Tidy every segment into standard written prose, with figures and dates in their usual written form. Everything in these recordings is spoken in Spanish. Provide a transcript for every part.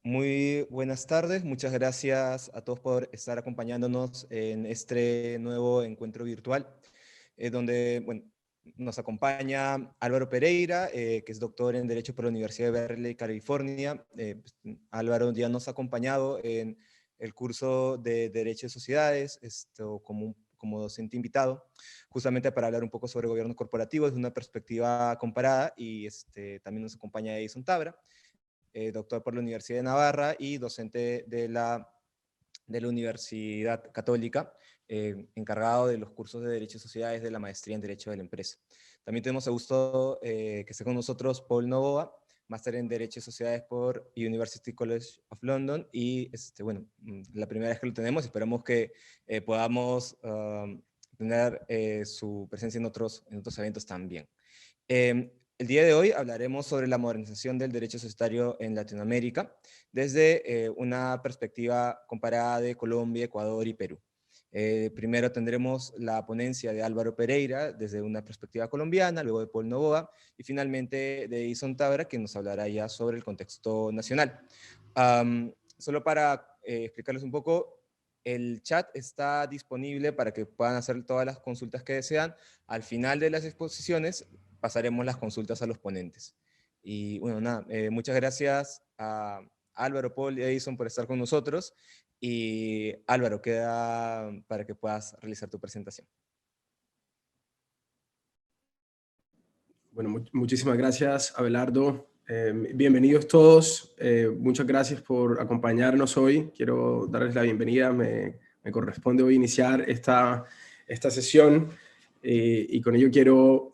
Muy buenas tardes, muchas gracias a todos por estar acompañándonos en este nuevo encuentro virtual, donde nos acompaña Álvaro Pereira, que es doctor en Derecho por la Universidad de Berkeley, California. Álvaro ya nos ha acompañado en el curso de Derecho de Sociedades, como docente invitado, justamente para hablar un poco sobre gobierno corporativo desde una perspectiva comparada, y también nos acompaña Edison Tabra, doctor por la Universidad de Navarra y docente de la Universidad Católica, encargado de los cursos de Derecho y Sociedades de la Maestría en Derecho de la Empresa. También tenemos a gusto que esté con nosotros Paul Novoa, máster en Derecho y Sociedades por University College of London, y la primera vez que lo tenemos, esperamos que podamos tener su presencia en otros eventos también. El día de hoy hablaremos sobre la modernización del derecho societario en Latinoamérica desde una perspectiva comparada de Colombia, Ecuador y Perú. Primero tendremos la ponencia de Álvaro Pereira desde una perspectiva colombiana, luego de Paul Novoa y finalmente de Edison Tabra, que nos hablará ya sobre el contexto nacional. Solo para explicarles un poco, el chat está disponible para que puedan hacer todas las consultas que desean. Al final de las exposiciones pasaremos las consultas a los ponentes. Y bueno, nada, muchas gracias a Álvaro, Paul y Edison por estar con nosotros. Y Álvaro, queda para que puedas realizar tu presentación. Bueno, muchísimas gracias, Abelardo. Bienvenidos todos. Muchas gracias por acompañarnos hoy. Quiero darles la bienvenida. Me corresponde hoy iniciar esta sesión y con ello quiero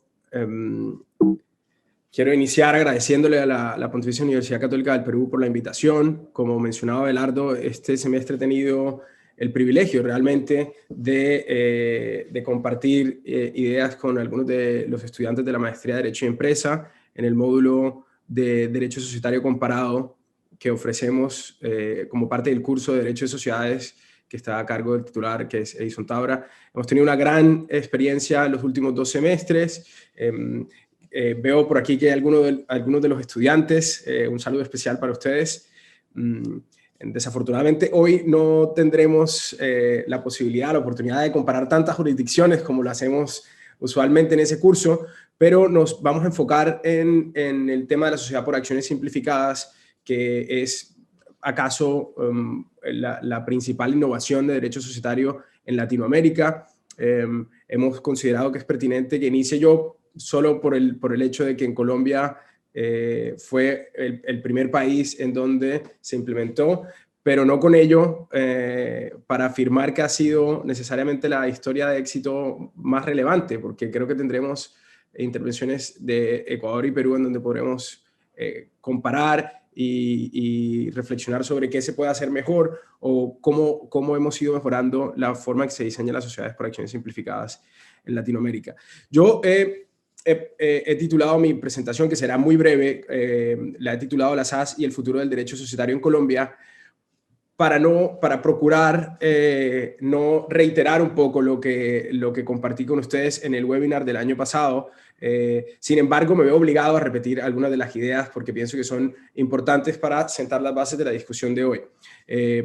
iniciar agradeciéndole a la Pontificia Universidad Católica del Perú por la invitación. Como mencionaba Abelardo, este semestre he tenido el privilegio realmente de compartir ideas con algunos de los estudiantes de la Maestría de Derecho y Empresa en el módulo de Derecho Societario Comparado que ofrecemos como parte del curso de Derecho de Sociedades que está a cargo del titular, que es Edison Tabra. Hemos tenido una gran experiencia en los últimos 2 semestres. Veo por aquí que hay algunos de los estudiantes. Un saludo especial para ustedes. Desafortunadamente hoy no tendremos la posibilidad, la oportunidad de comparar tantas jurisdicciones como lo hacemos usualmente en ese curso, pero nos vamos a enfocar en el tema de la sociedad por acciones simplificadas, que es acaso la principal innovación de derecho societario en Latinoamérica. Hemos considerado que es pertinente que inicie yo solo por el hecho de que en Colombia fue el primer país en donde se implementó, pero no con ello para afirmar que ha sido necesariamente la historia de éxito más relevante, porque creo que tendremos intervenciones de Ecuador y Perú en donde podremos comparar y reflexionar sobre qué se puede hacer mejor o cómo hemos ido mejorando la forma en que se diseñan las sociedades por acciones simplificadas en Latinoamérica. Yo he titulado mi presentación, que será muy breve, la he titulado "La SAS y el futuro del derecho societario en Colombia", para procurar no reiterar un poco lo que compartí con ustedes en el webinar del año pasado. Sin embargo, me veo obligado a repetir algunas de las ideas porque pienso que son importantes para sentar las bases de la discusión de hoy.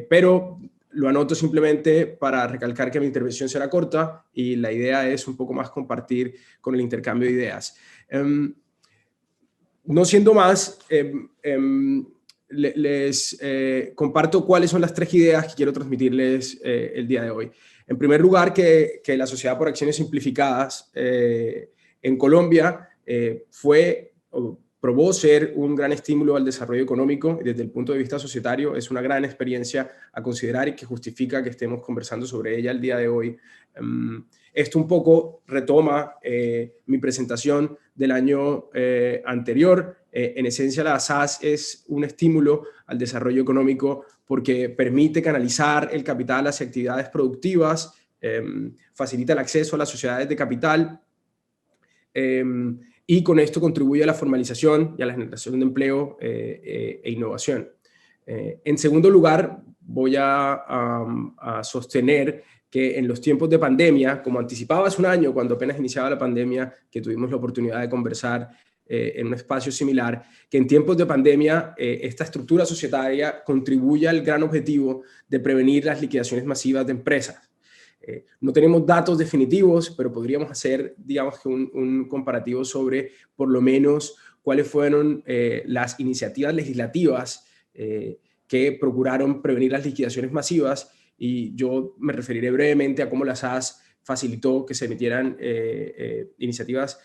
Pero lo anoto simplemente para recalcar que mi intervención será corta y la idea es un poco más compartir con el intercambio de ideas. No siendo más, les comparto cuáles son las 3 ideas que quiero transmitirles el día de hoy. En primer lugar, que la sociedad por acciones simplificadas en Colombia probó ser un gran estímulo al desarrollo económico y desde el punto de vista societario es una gran experiencia a considerar y que justifica que estemos conversando sobre ella el día de hoy. Esto un poco retoma mi presentación del año anterior. En esencia, la SAS es un estímulo al desarrollo económico porque permite canalizar el capital hacia actividades productivas, facilita el acceso a las sociedades de capital y con esto contribuye a la formalización y a la generación de empleo e innovación. En segundo lugar, voy a sostener que en los tiempos de pandemia, como anticipaba hace un año, cuando apenas iniciaba la pandemia, que tuvimos la oportunidad de conversar en un espacio similar, que en tiempos de pandemia esta estructura societaria contribuye al gran objetivo de prevenir las liquidaciones masivas de empresas. No tenemos datos definitivos, pero podríamos hacer, digamos, que un comparativo sobre, por lo menos, cuáles fueron las iniciativas legislativas que procuraron prevenir las liquidaciones masivas, y yo me referiré brevemente a cómo la SAS facilitó que se emitieran iniciativas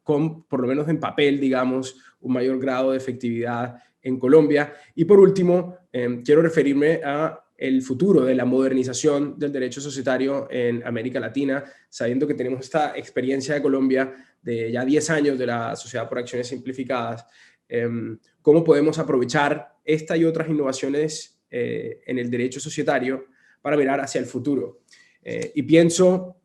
con, por lo menos en papel, digamos, un mayor grado de efectividad en Colombia. Y por último, quiero referirme a el futuro de la modernización del derecho societario en América Latina, sabiendo que tenemos esta experiencia de Colombia de ya 10 años de la Sociedad por Acciones Simplificadas. ¿Cómo podemos aprovechar esta y otras innovaciones en el derecho societario para mirar hacia el futuro? Y pienso,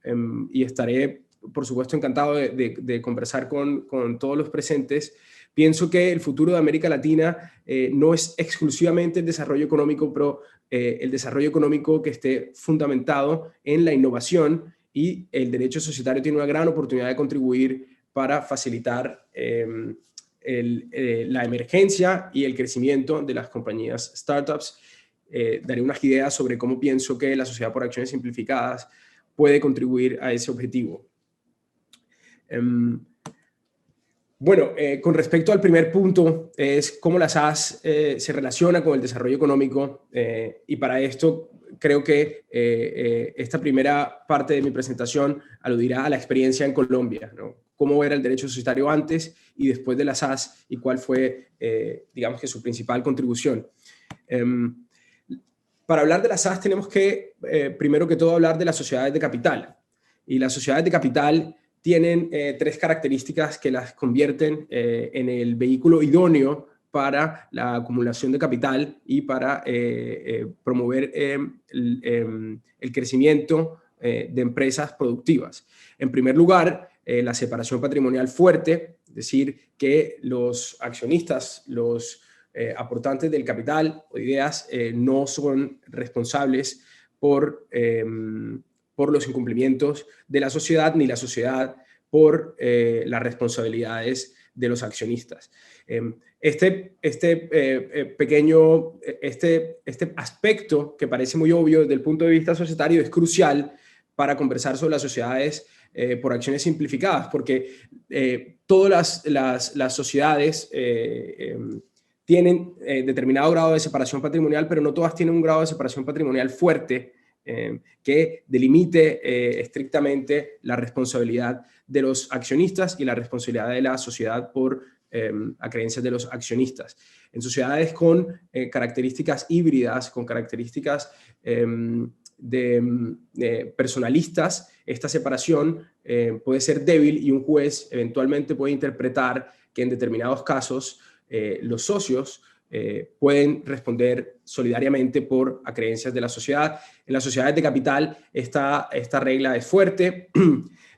y estaré por supuesto encantado de conversar con todos los presentes, pienso que el futuro de América Latina no es exclusivamente el desarrollo económico, pero el desarrollo económico que esté fundamentado en la innovación, y el derecho societario tiene una gran oportunidad de contribuir para facilitar la emergencia y el crecimiento de las compañías startups. Daré unas ideas sobre cómo pienso que la Sociedad por Acciones Simplificadas puede contribuir a ese objetivo. Bueno, con respecto al primer punto, es cómo la SAS se relaciona con el desarrollo económico, y para esto creo que esta primera parte de mi presentación aludirá a la experiencia en Colombia, ¿no? Cómo era el derecho societario antes y después de la SAS, y cuál fue, digamos, que su principal contribución. Para hablar de la SAS tenemos que, primero que todo, hablar de las sociedades de capital. Y las sociedades de capital tienen tres características que las convierten en el vehículo idóneo para la acumulación de capital y para promover el crecimiento de empresas productivas. En primer lugar, la separación patrimonial fuerte, es decir, que los accionistas, los aportantes del capital o ideas no son responsables por los incumplimientos de la sociedad, ni la sociedad por las responsabilidades de los accionistas. Este aspecto, que parece muy obvio desde el punto de vista societario, es crucial para conversar sobre las sociedades por acciones simplificadas, porque todas las sociedades tienen determinado grado de separación patrimonial, pero no todas tienen un grado de separación patrimonial fuerte que delimite estrictamente la responsabilidad de los accionistas y la responsabilidad de la sociedad por acreencias de los accionistas. En sociedades con características híbridas, con características personalistas, esta separación puede ser débil, y un juez eventualmente puede interpretar que en determinados casos los socios pueden responder solidariamente por acreencias de la sociedad. En las sociedades de capital esta regla es fuerte.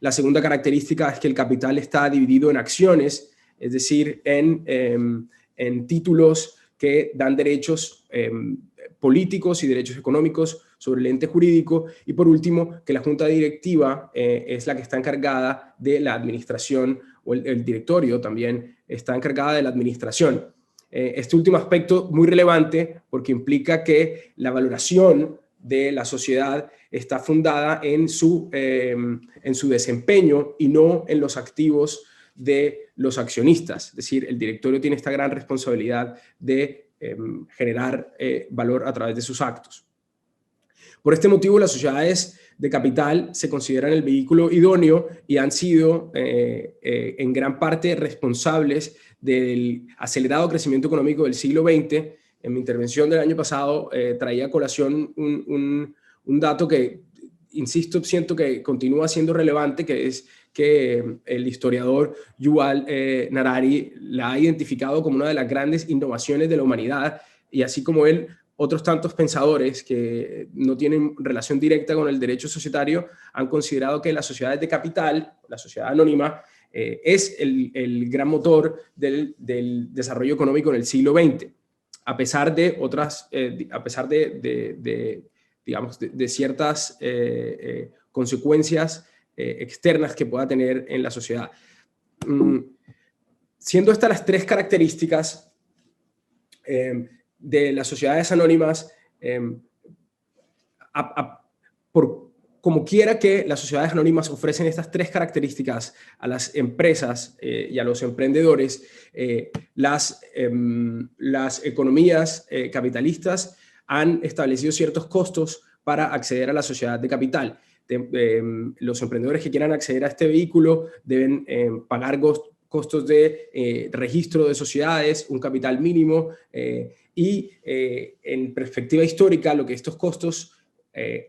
La segunda característica es que el capital está dividido en acciones, es decir, en títulos que dan derechos políticos y derechos económicos sobre el ente jurídico. Y por último, que la junta directiva es la que está encargada de la administración, o el directorio también está encargada de la administración. Este último aspecto muy relevante porque implica que la valoración de la sociedad está fundada en su desempeño y no en los activos de los accionistas. Es decir, el directorio tiene esta gran responsabilidad de generar valor a través de sus actos. Por este motivo, las sociedades de capital se consideran el vehículo idóneo y han sido en gran parte responsables del acelerado crecimiento económico del siglo XX. En mi intervención del año pasado traía a colación un dato que, insisto, siento que continúa siendo relevante, que es que el historiador Yuval Noah Harari la ha identificado como una de las grandes innovaciones de la humanidad, y así como él, otros tantos pensadores que no tienen relación directa con el derecho societario han considerado que las sociedades de capital, la sociedad anónima, es el gran motor del desarrollo económico en el siglo XX, a pesar de otras, digamos, de ciertas consecuencias externas que pueda tener en la sociedad. siendo estas las tres características de las sociedades anónimas, como quiera que las sociedades anónimas ofrecen estas tres características a las empresas y a los emprendedores, las economías capitalistas han establecido ciertos costos para acceder a la sociedad de capital. Los emprendedores que quieran acceder a este vehículo deben pagar costos de registro de sociedades, un capital mínimo y en perspectiva histórica lo que estos costos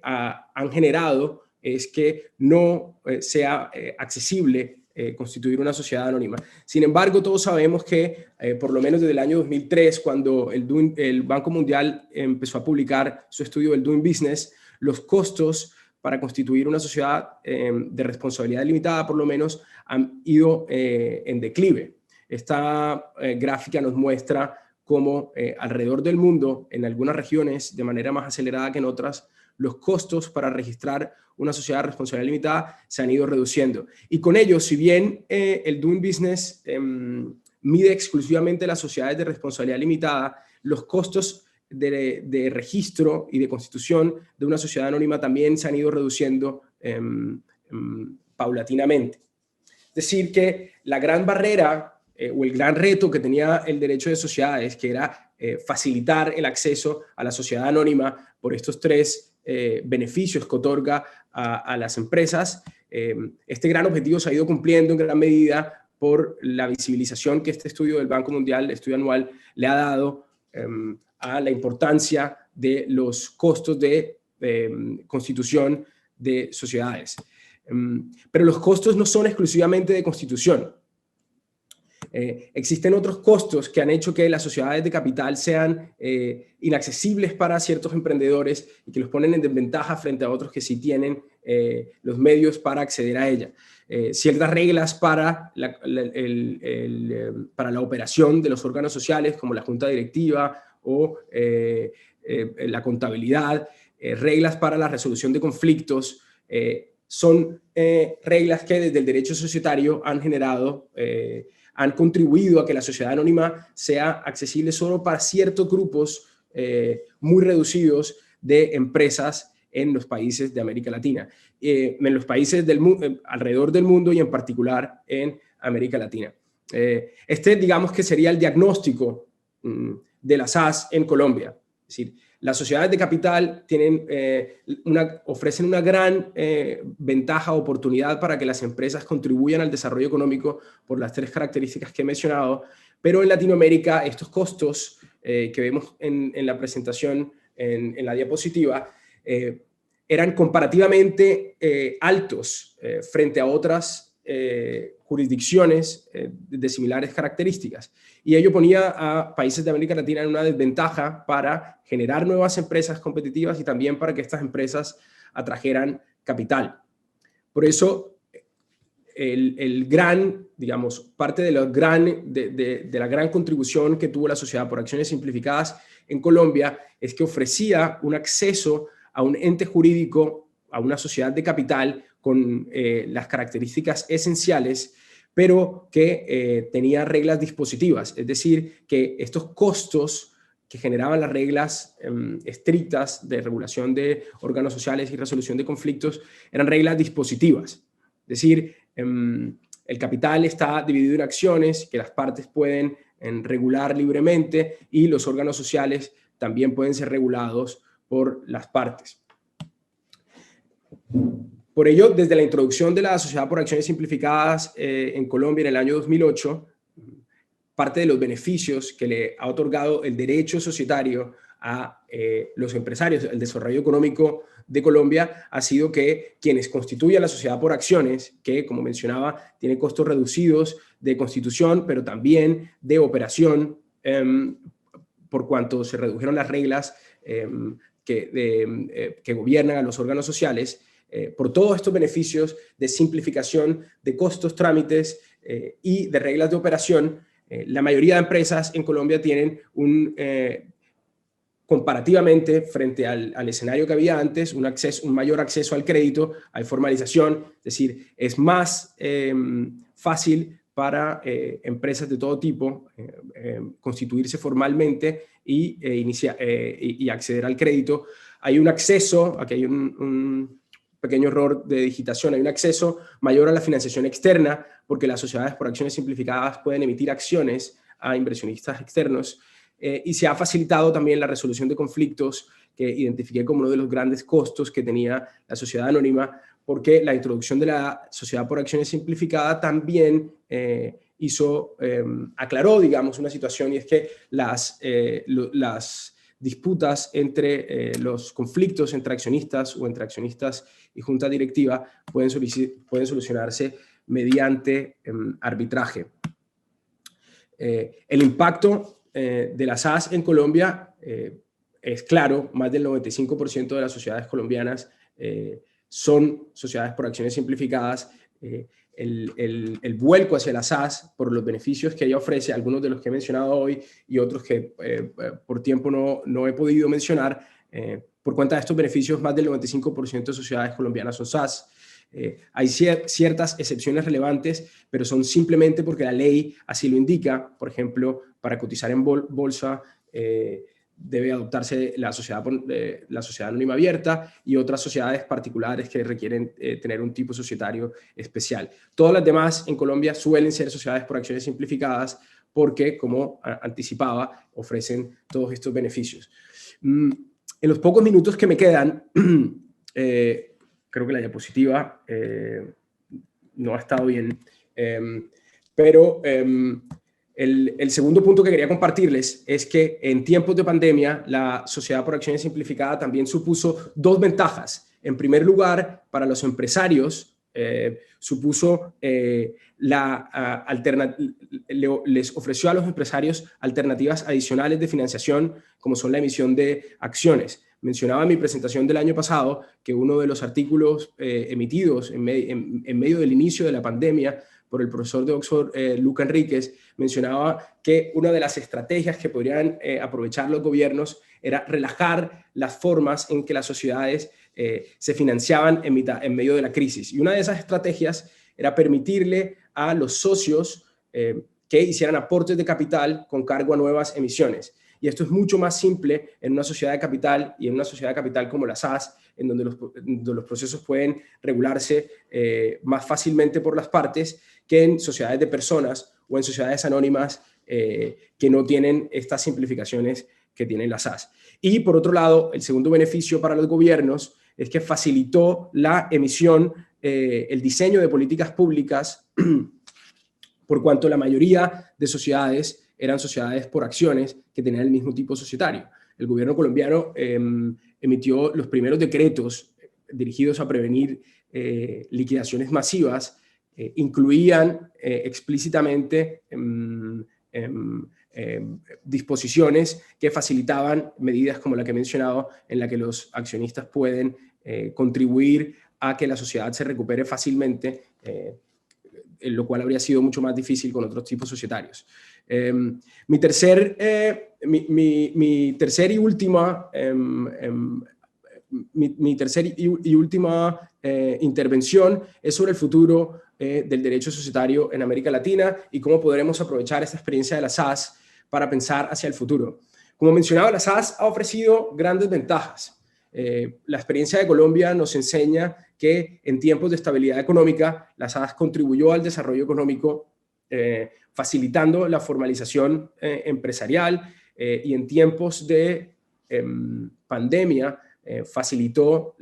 han generado es que no sea accesible constituir una sociedad anónima. Sin embargo, todos sabemos que por lo menos desde el año 2003, cuando el Banco Mundial empezó a publicar su estudio del Doing Business, los costos para constituir una sociedad de responsabilidad limitada, por lo menos, han ido en declive. Esta gráfica nos muestra cómo alrededor del mundo, en algunas regiones, de manera más acelerada que en otras, los costos para registrar una sociedad de responsabilidad limitada se han ido reduciendo. Y con ello, si bien el Doing Business mide exclusivamente las sociedades de responsabilidad limitada, los costos de registro y de constitución de una sociedad anónima también se han ido reduciendo paulatinamente. Es decir, que la gran barrera o el gran reto que tenía el derecho de sociedades, que era facilitar el acceso a la sociedad anónima por estos tres beneficios que otorga a las empresas, este gran objetivo se ha ido cumpliendo en gran medida por la visibilización que este estudio del Banco Mundial, el estudio anual, le ha dado a la importancia de los costos de constitución de sociedades. Pero los costos no son exclusivamente de constitución. Existen otros costos que han hecho que las sociedades de capital sean inaccesibles para ciertos emprendedores y que los ponen en desventaja frente a otros que sí tienen los medios para acceder a ella. Ciertas reglas para para la operación de los órganos sociales, como la junta directiva o la contabilidad, reglas para la resolución de conflictos, son reglas que desde el derecho societario han contribuido a que la sociedad anónima sea accesible solo para ciertos grupos muy reducidos de empresas en los países de América Latina, en los países alrededor del mundo y en particular en América Latina. Digamos que sería el diagnóstico de la SAS en Colombia. Es decir, las sociedades de capital ofrecen una gran ventaja, oportunidad para que las empresas contribuyan al desarrollo económico por las tres características que he mencionado, pero en Latinoamérica estos costos que vemos en la presentación, en la diapositiva, eran comparativamente altos frente a otras jurisdicciones de similares características. Y ello ponía a países de América Latina en una desventaja para generar nuevas empresas competitivas y también para que estas empresas atrajeran capital. Por eso, parte de la gran contribución que tuvo la Sociedad por Acciones Simplificadas en Colombia es que ofrecía un acceso a un ente jurídico, a una sociedad de capital con las características esenciales, pero que tenía reglas dispositivas, es decir, que estos costos que generaban las reglas estrictas de regulación de órganos sociales y resolución de conflictos eran reglas dispositivas. Es decir, el capital está dividido en acciones que las partes pueden regular libremente y los órganos sociales también pueden ser regulados por las partes. Por ello, desde la introducción de la Sociedad por Acciones Simplificadas en Colombia en el año 2008, parte de los beneficios que le ha otorgado el derecho societario a los empresarios, el desarrollo económico de Colombia, ha sido que quienes constituyen la Sociedad por Acciones, que como mencionaba, tiene costos reducidos de constitución, pero también de operación, por cuanto se redujeron las reglas que gobiernan a los órganos sociales, por todos estos beneficios de simplificación de costos, trámites y de reglas de operación, la mayoría de empresas en Colombia tienen comparativamente frente al escenario que había antes, un mayor acceso al crédito, hay formalización, es decir, es más fácil para empresas de todo tipo constituirse formalmente y acceder al crédito. Hay un acceso, aquí hay un pequeño error de digitación, hay un acceso mayor a la financiación externa porque las sociedades por acciones simplificadas pueden emitir acciones a inversionistas externos y se ha facilitado también la resolución de conflictos que identifiqué como uno de los grandes costos que tenía la sociedad anónima, porque la introducción de la sociedad por acciones simplificada también aclaró, digamos, una situación, y es que las disputas entre los conflictos entre accionistas o entre accionistas y junta directiva pueden solucionarse mediante arbitraje. El impacto de las SAS en Colombia es claro. Más del 95% de las sociedades colombianas son sociedades por acciones simplificadas. El vuelco hacia las SAS por los beneficios que ella ofrece, algunos de los que he mencionado hoy y otros que por tiempo no he podido mencionar, por cuenta de estos beneficios, más del 95% de sociedades colombianas son SAS. Hay ciertas excepciones relevantes, pero son simplemente porque la ley así lo indica. Por ejemplo, para cotizar en bolsa debe adoptarse la sociedad anónima abierta y otras sociedades particulares que requieren tener un tipo societario especial. Todas las demás en Colombia suelen ser sociedades por acciones simplificadas porque, como anticipaba, ofrecen todos estos beneficios. En los pocos minutos que me quedan, creo que la diapositiva no ha estado bien, pero el segundo punto que quería compartirles es que en tiempos de pandemia la sociedad por acciones simplificada también supuso dos ventajas. En primer lugar, para los empresarios supuso les ofreció a los empresarios alternativas adicionales de financiación, como son la emisión de acciones. Mencionaba en mi presentación del año pasado que uno de los artículos emitidos en medio del inicio de la pandemia por el profesor de Oxford, Luca Enríquez, mencionaba que una de las estrategias que podrían aprovechar los gobiernos era relajar las formas en que las sociedades se financiaban en medio de la crisis. Y una de esas estrategias era permitirle a los socios que hicieran aportes de capital con cargo a nuevas emisiones. Y esto es mucho más simple en una sociedad de capital y en una sociedad de capital como la SAS, en donde los procesos pueden regularse más fácilmente por las partes que en sociedades de personas o en sociedades anónimas que no tienen estas simplificaciones que tienen las SAS. Y por otro lado, el segundo beneficio para los gobiernos es que facilitó la emisión, el diseño de políticas públicas, por cuanto la mayoría de sociedades eran sociedades por acciones que tenían el mismo tipo societario. El gobierno colombiano emitió los primeros decretos dirigidos a prevenir liquidaciones masivas, incluían explícitamente disposiciones que facilitaban medidas como la que he mencionado, en la que los accionistas pueden contribuir a que la sociedad se recupere fácilmente, lo cual habría sido mucho más difícil con otros tipos societarios. Mi tercer y última intervención es sobre el futuro del derecho societario en América Latina y cómo podremos aprovechar esta experiencia de la SAS para pensar hacia el futuro. Como mencionaba, la SAS ha ofrecido grandes ventajas. La experiencia de Colombia nos enseña que en tiempos de estabilidad económica, la SAS contribuyó al desarrollo económico, facilitando la formalización empresarial, y en tiempos de pandemia facilitó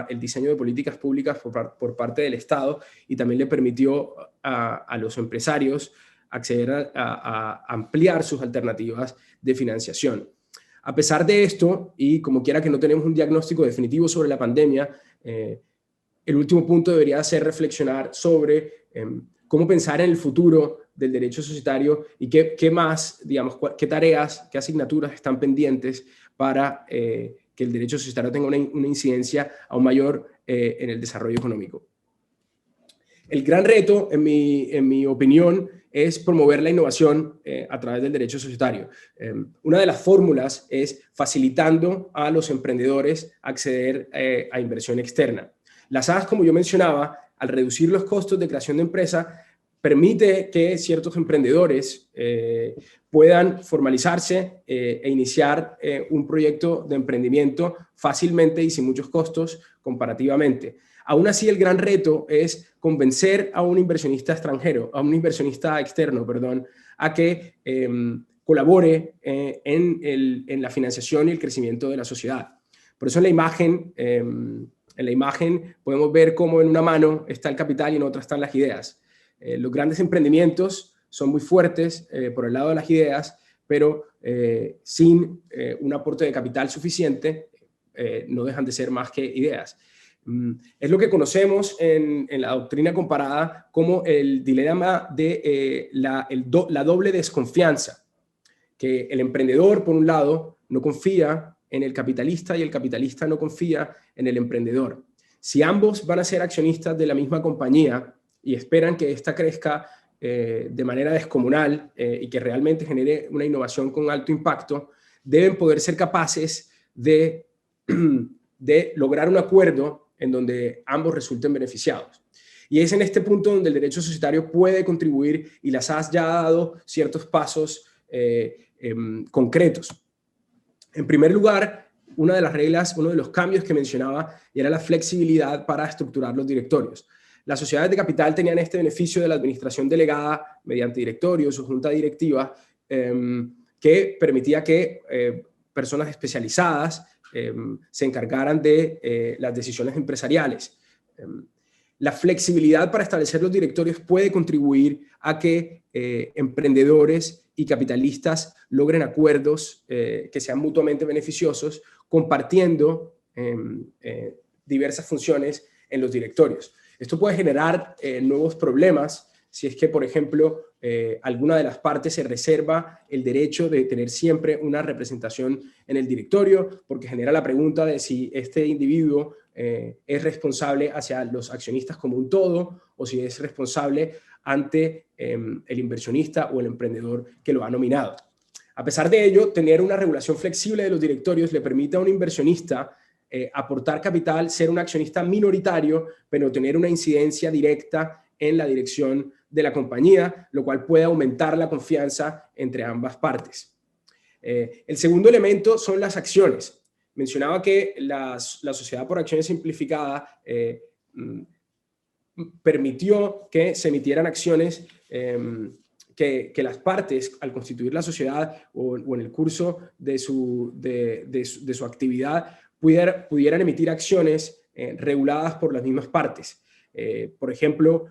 el diseño de políticas públicas por parte del Estado y también le permitió a los empresarios acceder a ampliar sus alternativas de financiación. A pesar de esto, y como quiera que no tenemos un diagnóstico definitivo sobre la pandemia, el último punto debería ser reflexionar sobre cómo pensar en el futuro del derecho societario y qué más, digamos, qué tareas, qué asignaturas están pendientes para que el derecho societario tenga una incidencia aún mayor en el desarrollo económico. El gran reto, en mi opinión, es promover la innovación a través del derecho societario. Una de las fórmulas es facilitando a los emprendedores acceder a inversión externa. Las SAS, como yo mencionaba, al reducir los costos de creación de empresa, permite que ciertos emprendedores puedan formalizarse e iniciar un proyecto de emprendimiento fácilmente y sin muchos costos comparativamente. Aún así, el gran reto es convencer a un inversionista extranjero, a un inversionista externo, perdón, a que colabore en la financiación y el crecimiento de la sociedad. Por eso en la imagen podemos ver cómo en una mano está el capital y en otra están las ideas. Los grandes emprendimientos son muy fuertes por el lado de las ideas, pero sin un aporte de capital suficiente no dejan de ser más que ideas. Es lo que conocemos en la doctrina comparada como el dilema de la doble desconfianza, que el emprendedor, por un lado, no confía en el capitalista y el capitalista no confía en el emprendedor. Si ambos van a ser accionistas de la misma compañía y esperan que ésta crezca de manera descomunal y que realmente genere una innovación con alto impacto, deben poder ser capaces de lograr un acuerdo en donde ambos resulten beneficiados. Y es en este punto donde el derecho societario puede contribuir y la SAS ya ha dado ciertos pasos concretos. En primer lugar, una de las reglas, uno de los cambios que mencionaba era la flexibilidad para estructurar los directorios. Las sociedades de capital tenían este beneficio de la administración delegada mediante directorios o junta directiva que permitía que personas especializadas se encargaran de las decisiones empresariales. La flexibilidad para establecer los directorios puede contribuir a que emprendedores y capitalistas logren acuerdos que sean mutuamente beneficiosos, compartiendo diversas funciones en los directorios. Esto puede generar nuevos problemas si es que, por ejemplo, alguna de las partes se reserva el derecho de tener siempre una representación en el directorio, porque genera la pregunta de si este individuo es responsable hacia los accionistas como un todo o si es responsable ante el inversionista o el emprendedor que lo ha nominado. A pesar de ello, tener una regulación flexible de los directorios le permite a un inversionista aportar capital, ser un accionista minoritario, pero tener una incidencia directa en la dirección de la compañía, lo cual puede aumentar la confianza entre ambas partes. El segundo elemento son las acciones. Mencionaba que la sociedad por acciones simplificada permitió que se emitieran acciones que las partes, al constituir la sociedad o en el curso de su actividad, pudieran emitir acciones reguladas por las mismas partes. Por ejemplo,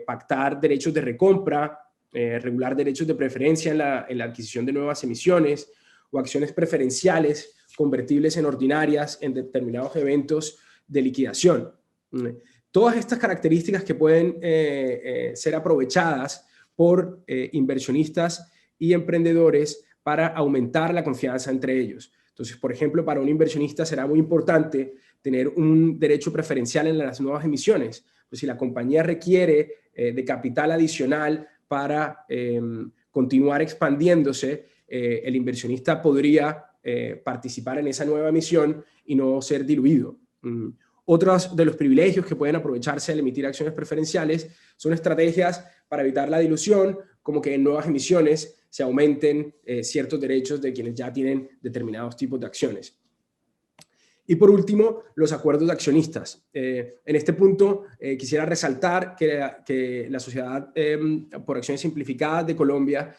pactar derechos de recompra, regular derechos de preferencia en la adquisición de nuevas emisiones o acciones preferenciales convertibles en ordinarias en determinados eventos de liquidación. Todas estas características que pueden ser aprovechadas por inversionistas y emprendedores para aumentar la confianza entre ellos. Entonces, por ejemplo, para un inversionista será muy importante tener un derecho preferencial en las nuevas emisiones. Pues si la compañía requiere de capital adicional para continuar expandiéndose, el inversionista podría participar en esa nueva emisión y no ser diluido. Otros de los privilegios que pueden aprovecharse al emitir acciones preferenciales son estrategias para evitar la dilución, como que en nuevas emisiones se aumenten ciertos derechos de quienes ya tienen determinados tipos de acciones. Y por último, los acuerdos de accionistas. En este punto quisiera resaltar que la Sociedad por Acciones Simplificadas de Colombia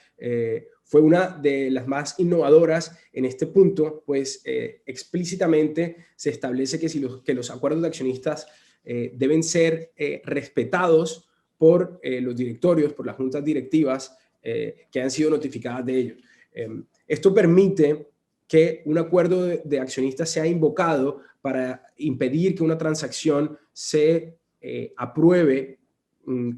fue una de las más innovadoras en este punto, pues explícitamente se establece que los acuerdos de accionistas deben ser respetados por los directorios, por las juntas directivas que han sido notificadas de ello. Esto permite que un acuerdo de accionistas sea invocado para impedir que una transacción se apruebe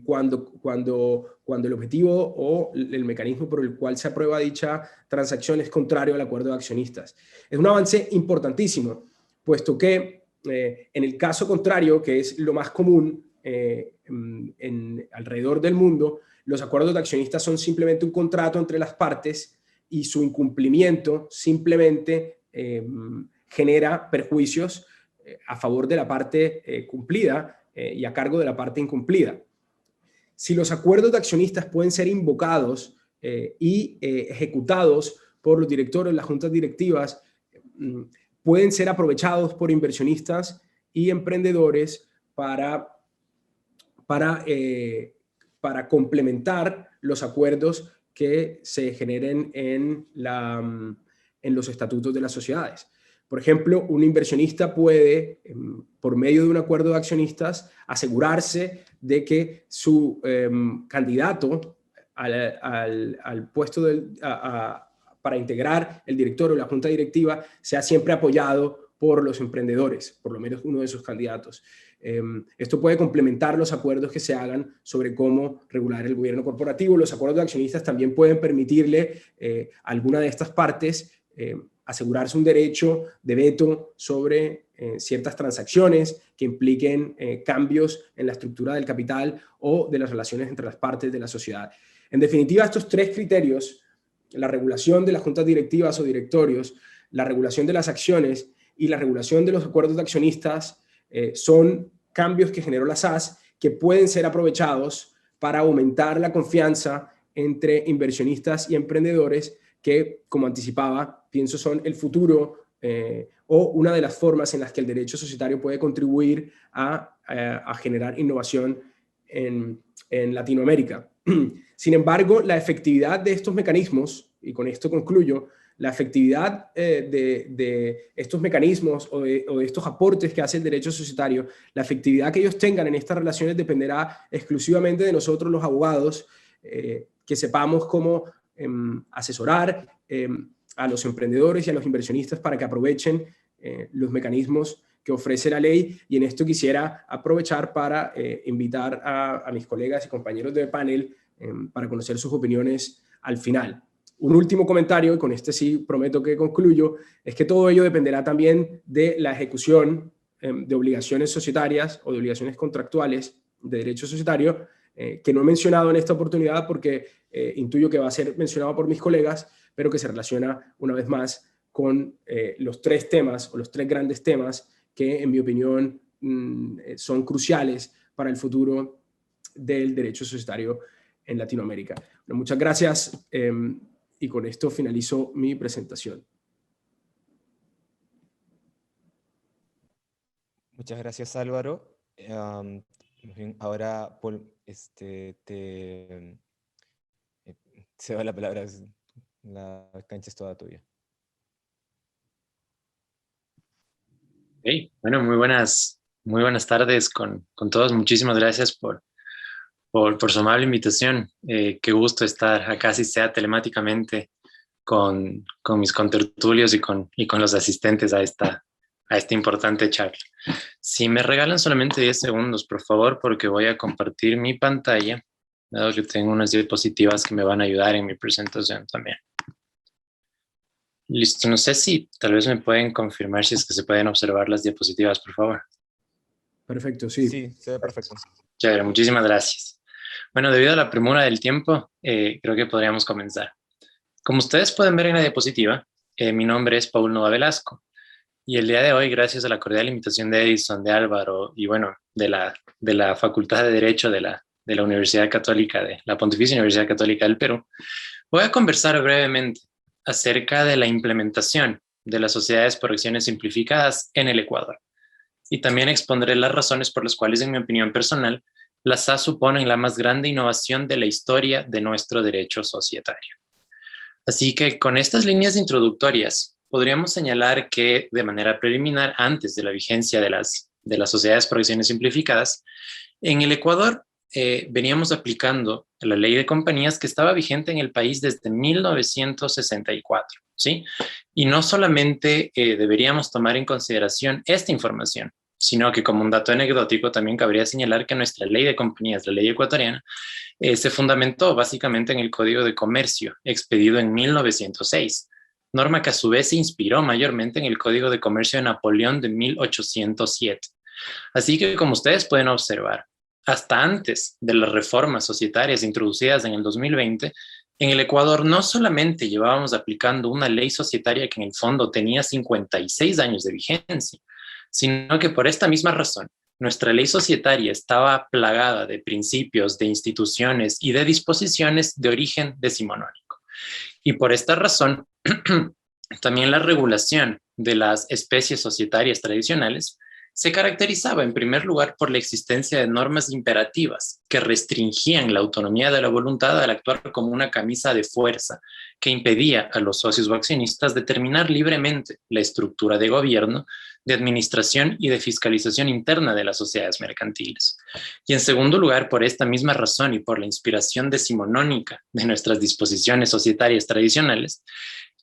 cuando el objetivo o el mecanismo por el cual se aprueba dicha transacción es contrario al acuerdo de accionistas. Es un avance importantísimo, puesto que en el caso contrario, que es lo más común alrededor del mundo, los acuerdos de accionistas son simplemente un contrato entre las partes y su incumplimiento simplemente genera perjuicios a favor de la parte cumplida y a cargo de la parte incumplida. si los acuerdos de accionistas pueden ser invocados y ejecutados por los directores, las juntas directivas, pueden ser aprovechados por inversionistas y emprendedores para complementar los acuerdos que se generen en los estatutos de las sociedades. Por ejemplo, un inversionista puede, por medio de un acuerdo de accionistas, asegurarse de que su candidato al puesto para integrar el directorio o la junta directiva sea siempre apoyado por los emprendedores, por lo menos uno de sus candidatos. Esto puede complementar los acuerdos que se hagan sobre cómo regular el gobierno corporativo. Los acuerdos de accionistas también pueden permitirle a alguna de estas partes asegurarse un derecho de veto sobre ciertas transacciones que impliquen cambios en la estructura del capital o de las relaciones entre las partes de la sociedad. En definitiva, estos tres criterios, la regulación de las juntas directivas o directorios, la regulación de las acciones y la regulación de los acuerdos de accionistas, son cambios que generó la SAS que pueden ser aprovechados para aumentar la confianza entre inversionistas y emprendedores que, como anticipaba, pienso son el futuro o una de las formas en las que el derecho societario puede contribuir a generar innovación en Latinoamérica. Sin embargo, la efectividad de estos mecanismos, y con esto concluyo, la efectividad de estos mecanismos o de estos aportes que hace el derecho societario, la efectividad que ellos tengan en estas relaciones dependerá exclusivamente de nosotros los abogados, que sepamos cómo asesorar a los emprendedores y a los inversionistas para que aprovechen los mecanismos que ofrece la ley. Y en esto quisiera aprovechar para invitar a mis colegas y compañeros de panel para conocer sus opiniones al final. Un último comentario, y con este sí prometo que concluyo, es que todo ello dependerá también de la ejecución de obligaciones societarias o de obligaciones contractuales de derecho societario, que no he mencionado en esta oportunidad porque intuyo que va a ser mencionado por mis colegas, pero que se relaciona una vez más con los tres temas o los tres grandes temas que, en mi opinión, son cruciales para el futuro del derecho societario en Latinoamérica. Bueno, muchas gracias. Y con esto finalizo mi presentación. Muchas gracias, Álvaro. Ahora, Paul, se va la palabra, la cancha es toda tuya. Hey, bueno, muy buenas tardes con todos. Muchísimas gracias por su amable invitación. Qué gusto estar acá, si sea telemáticamente, con mis contertulios y con los asistentes a esta importante charla. Si me regalan solamente 10 segundos, por favor, porque voy a compartir mi pantalla, dado que tengo unas diapositivas que me van a ayudar en mi presentación también. Listo, no sé si tal vez me pueden confirmar si es que se pueden observar las diapositivas, por favor. Perfecto, sí. Sí, se ve perfecto. Chévere, muchísimas gracias. Bueno, debido a la premura del tiempo, creo que podríamos comenzar. Como ustedes pueden ver en la diapositiva, mi nombre es Paul Nova Velasco, y el día de hoy, gracias a la cordial invitación de Edison, de Álvaro, y bueno, de la Facultad de Derecho de la Universidad Católica, de la Pontificia Universidad Católica del Perú, voy a conversar brevemente acerca de la implementación de las sociedades por acciones simplificadas en el Ecuador. Y también expondré las razones por las cuales, en mi opinión personal, las SAS suponen la más grande innovación de la historia de nuestro derecho societario. Así que con estas líneas introductorias, podríamos señalar que, de manera preliminar, antes de la vigencia de las sociedades por acciones simplificadas, en el Ecuador veníamos aplicando la ley de compañías que estaba vigente en el país desde 1964, ¿sí? Y no solamente deberíamos tomar en consideración esta información, sino que, como un dato anecdótico, también cabría señalar que nuestra ley de compañías, la ley ecuatoriana, se fundamentó básicamente en el Código de Comercio, expedido en 1906, norma que a su vez se inspiró mayormente en el Código de Comercio de Napoleón de 1807. Así que, como ustedes pueden observar, hasta antes de las reformas societarias introducidas en el 2020, en el Ecuador no solamente llevábamos aplicando una ley societaria que en el fondo tenía 56 años de vigencia, sino que por esta misma razón nuestra ley societaria estaba plagada de principios, de instituciones y de disposiciones de origen decimonónico. Y por esta razón, también la regulación de las especies societarias tradicionales se caracterizaba en primer lugar por la existencia de normas imperativas que restringían la autonomía de la voluntad al actuar como una camisa de fuerza que impedía a los socios o accionistas determinar libremente la estructura de gobierno, de administración y de fiscalización interna de las sociedades mercantiles. Y en segundo lugar, por esta misma razón y por la inspiración decimonónica de nuestras disposiciones societarias tradicionales,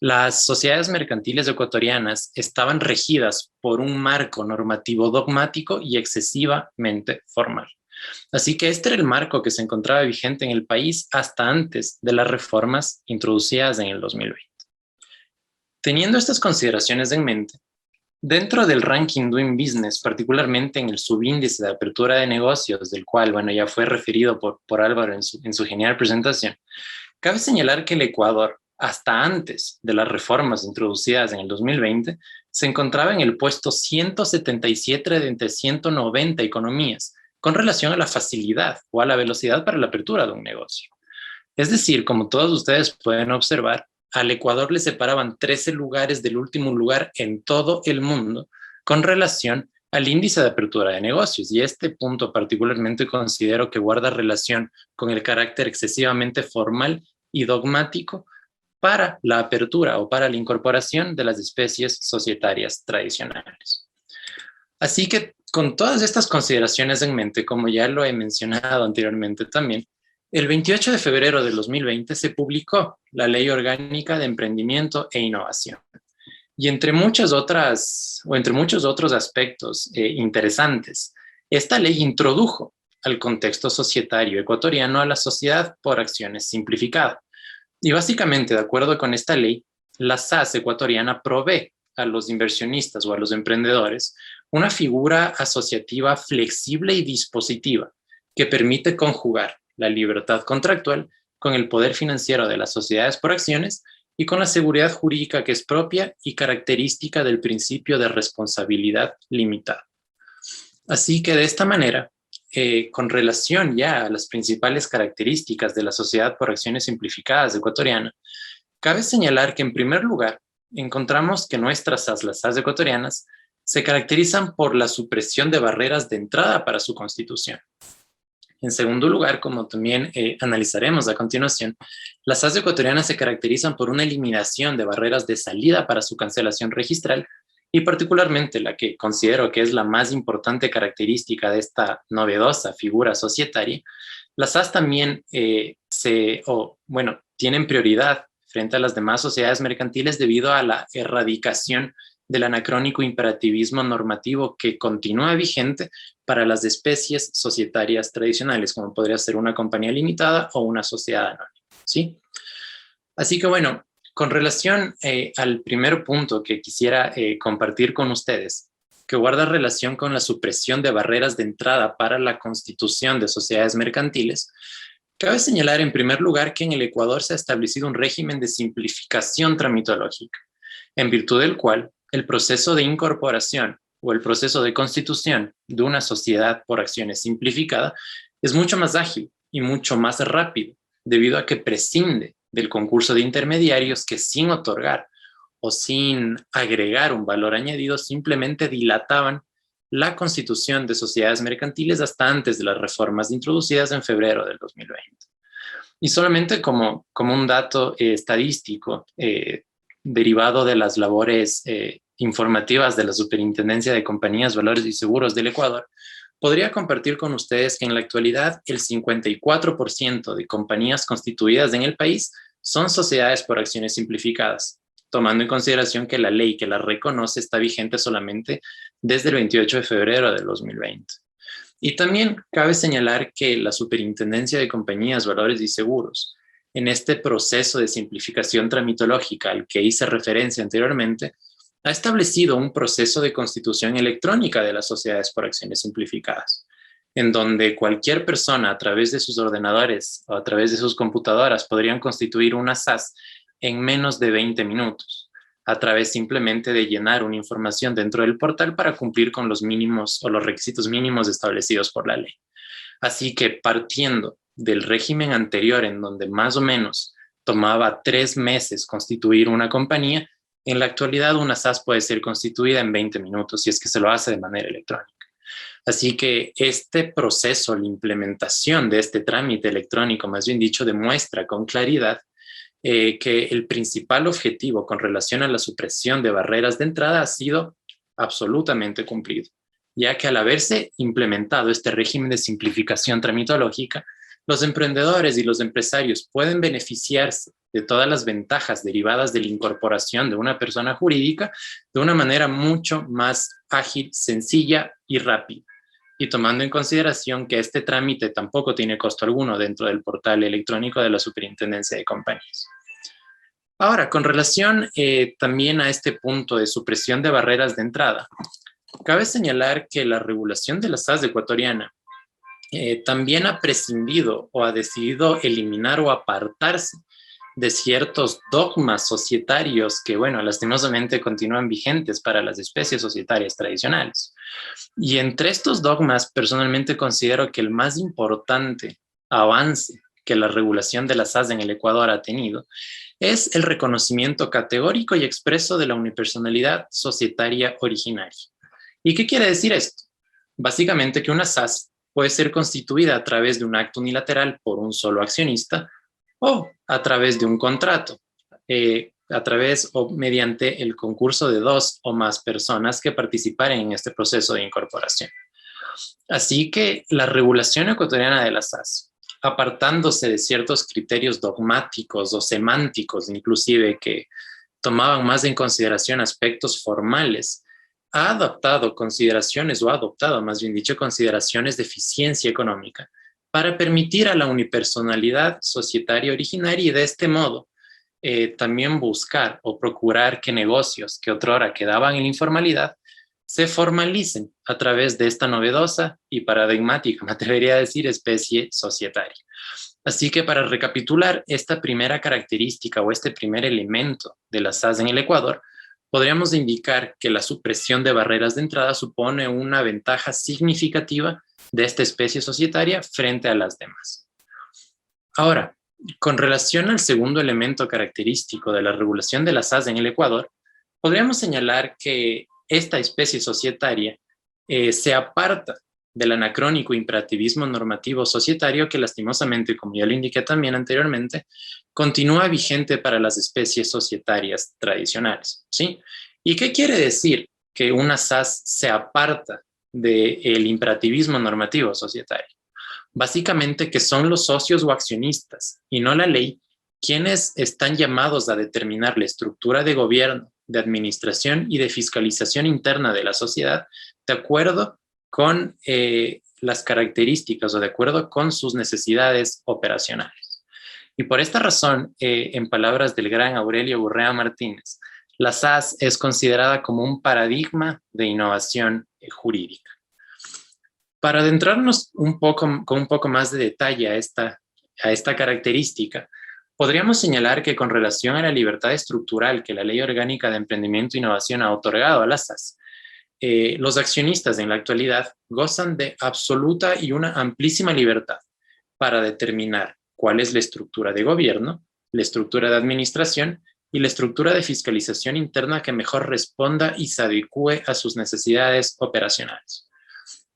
las sociedades mercantiles ecuatorianas estaban regidas por un marco normativo dogmático y excesivamente formal. Así que este era el marco que se encontraba vigente en el país hasta antes de las reformas introducidas en el 2020. Teniendo estas consideraciones en mente, dentro del ranking Doing Business, particularmente en el subíndice de apertura de negocios, del cual, bueno, ya fue referido por Álvaro en su genial presentación, cabe señalar que el Ecuador, hasta antes de las reformas introducidas en el 2020, se encontraba en el puesto 177 de entre 190 economías con relación a la facilidad o a la velocidad para la apertura de un negocio. Es decir, como todos ustedes pueden observar, al Ecuador le separaban 13 lugares del último lugar en todo el mundo con relación al índice de apertura de negocios. Y este punto particularmente considero que guarda relación con el carácter excesivamente formal y dogmático para la apertura o para la incorporación de las especies societarias tradicionales. Así que con todas estas consideraciones en mente, como ya lo he mencionado anteriormente también, el 28 de febrero del 2020 se publicó la Ley Orgánica de Emprendimiento e Innovación. Y entre muchos otros aspectos interesantes, esta ley introdujo al contexto societario ecuatoriano a la sociedad por acciones simplificada. Y básicamente, de acuerdo con esta ley, la SAS ecuatoriana provee a los inversionistas o a los emprendedores una figura asociativa flexible y dispositiva que permite conjugar la libertad contractual con el poder financiero de las sociedades por acciones y con la seguridad jurídica que es propia y característica del principio de responsabilidad limitada. Así que de esta manera, con relación ya a las principales características de la sociedad por acciones simplificadas ecuatoriana, cabe señalar que en primer lugar encontramos que nuestras SAS, las SAS ecuatorianas, se caracterizan por la supresión de barreras de entrada para su constitución. En segundo lugar, como también analizaremos a continuación, las SAS ecuatorianas se caracterizan por una eliminación de barreras de salida para su cancelación registral y particularmente la que considero que es la más importante característica de esta novedosa figura societaria, las SAS también tienen prioridad frente a las demás sociedades mercantiles debido a la erradicación del anacrónico imperativismo normativo que continúa vigente para las especies societarias tradicionales, como podría ser una compañía limitada o una sociedad anónima, ¿sí? Así que bueno, con relación al primer punto que quisiera compartir con ustedes, que guarda relación con la supresión de barreras de entrada para la constitución de sociedades mercantiles, cabe señalar en primer lugar que en el Ecuador se ha establecido un régimen de simplificación tramitológica, en virtud del cual el proceso de incorporación o el proceso de constitución de una sociedad por acciones simplificada es mucho más ágil y mucho más rápido, debido a que prescinde del concurso de intermediarios que sin otorgar o sin agregar un valor añadido simplemente dilataban la constitución de sociedades mercantiles hasta antes de las reformas introducidas en febrero del 2020. Y solamente como un dato estadístico derivado de las labores informativas de la Superintendencia de Compañías, Valores y Seguros del Ecuador, podría compartir con ustedes que en la actualidad el 54% de compañías constituidas en el país son sociedades por acciones simplificadas, tomando en consideración que la ley que las reconoce está vigente solamente desde el 28 de febrero del 2020. Y también cabe señalar que la Superintendencia de Compañías, Valores y Seguros, en este proceso de simplificación tramitológica al que hice referencia anteriormente, ha establecido un proceso de constitución electrónica de las sociedades por acciones simplificadas, en donde cualquier persona a través de sus ordenadores o a través de sus computadoras podrían constituir una SAS en menos de 20 minutos. a través simplemente de llenar una información dentro del portal para cumplir con los mínimos o los requisitos mínimos establecidos por la ley. Así que partiendo del régimen anterior, en donde más o menos tomaba 3 meses constituir una compañía, en la actualidad una SAS puede ser constituida en 20 minutos si es que se lo hace de manera electrónica. Así que este proceso, la implementación de este trámite electrónico, más bien dicho, demuestra con claridad que el principal objetivo con relación a la supresión de barreras de entrada ha sido absolutamente cumplido, ya que al haberse implementado este régimen de simplificación tramitológica, los emprendedores y los empresarios pueden beneficiarse de todas las ventajas derivadas de la incorporación de una persona jurídica de una manera mucho más ágil, sencilla y rápida. Y tomando en consideración que este trámite tampoco tiene costo alguno dentro del portal electrónico de la Superintendencia de Compañías. Ahora, con relación también a este punto de supresión de barreras de entrada, cabe señalar que la regulación de la SAS ecuatoriana también ha prescindido o ha decidido eliminar o apartarse de ciertos dogmas societarios que, bueno, lastimosamente continúan vigentes para las especies societarias tradicionales. Y entre estos dogmas, personalmente considero que el más importante avance que la regulación de la SAS en el Ecuador ha tenido es el reconocimiento categórico y expreso de la unipersonalidad societaria originaria. ¿Y qué quiere decir esto? Básicamente que una SAS puede ser constituida a través de un acto unilateral por un solo accionista o a través de un contrato, a través o mediante el concurso de 2 o más personas que participaran en este proceso de incorporación. Así que la regulación ecuatoriana de la SAS, apartándose de ciertos criterios dogmáticos o semánticos, inclusive que tomaban más en consideración aspectos formales, ha adoptado consideraciones, o ha adoptado más bien dicho, consideraciones de eficiencia económica para permitir a la unipersonalidad societaria originaria y de este modo también buscar o procurar que negocios que otrora quedaban en la informalidad se formalicen a través de esta novedosa y paradigmática, me atrevería a decir, especie societaria. Así que para recapitular esta primera característica o este primer elemento de la SAS en el Ecuador, podríamos indicar que la supresión de barreras de entrada supone una ventaja significativa de esta especie societaria frente a las demás. Ahora, con relación al segundo elemento característico de la regulación de la SAS en el Ecuador, podríamos señalar que esta especie societaria se aparta del anacrónico imperativismo normativo societario que lastimosamente, como ya lo indiqué también anteriormente, continúa vigente para las especies societarias tradicionales, ¿sí? ¿Y qué quiere decir que una SAS se aparta del imperativismo normativo societario? Básicamente que son los socios o accionistas y no la ley quienes están llamados a determinar la estructura de gobierno, de administración y de fiscalización interna de la sociedad de acuerdo con las características o de acuerdo con sus necesidades operacionales. Y por esta razón, en palabras del gran Aurelio Gurrea Martínez, la SAS es considerada como un paradigma de innovación jurídica. Para adentrarnos con un poco más de detalle a esta característica, podríamos señalar que con relación a la libertad estructural que la Ley Orgánica de Emprendimiento e Innovación ha otorgado a la SAS, los accionistas en la actualidad gozan de absoluta y una amplísima libertad para determinar cuál es la estructura de gobierno, la estructura de administración y la estructura de fiscalización interna que mejor responda y se adecue a sus necesidades operacionales.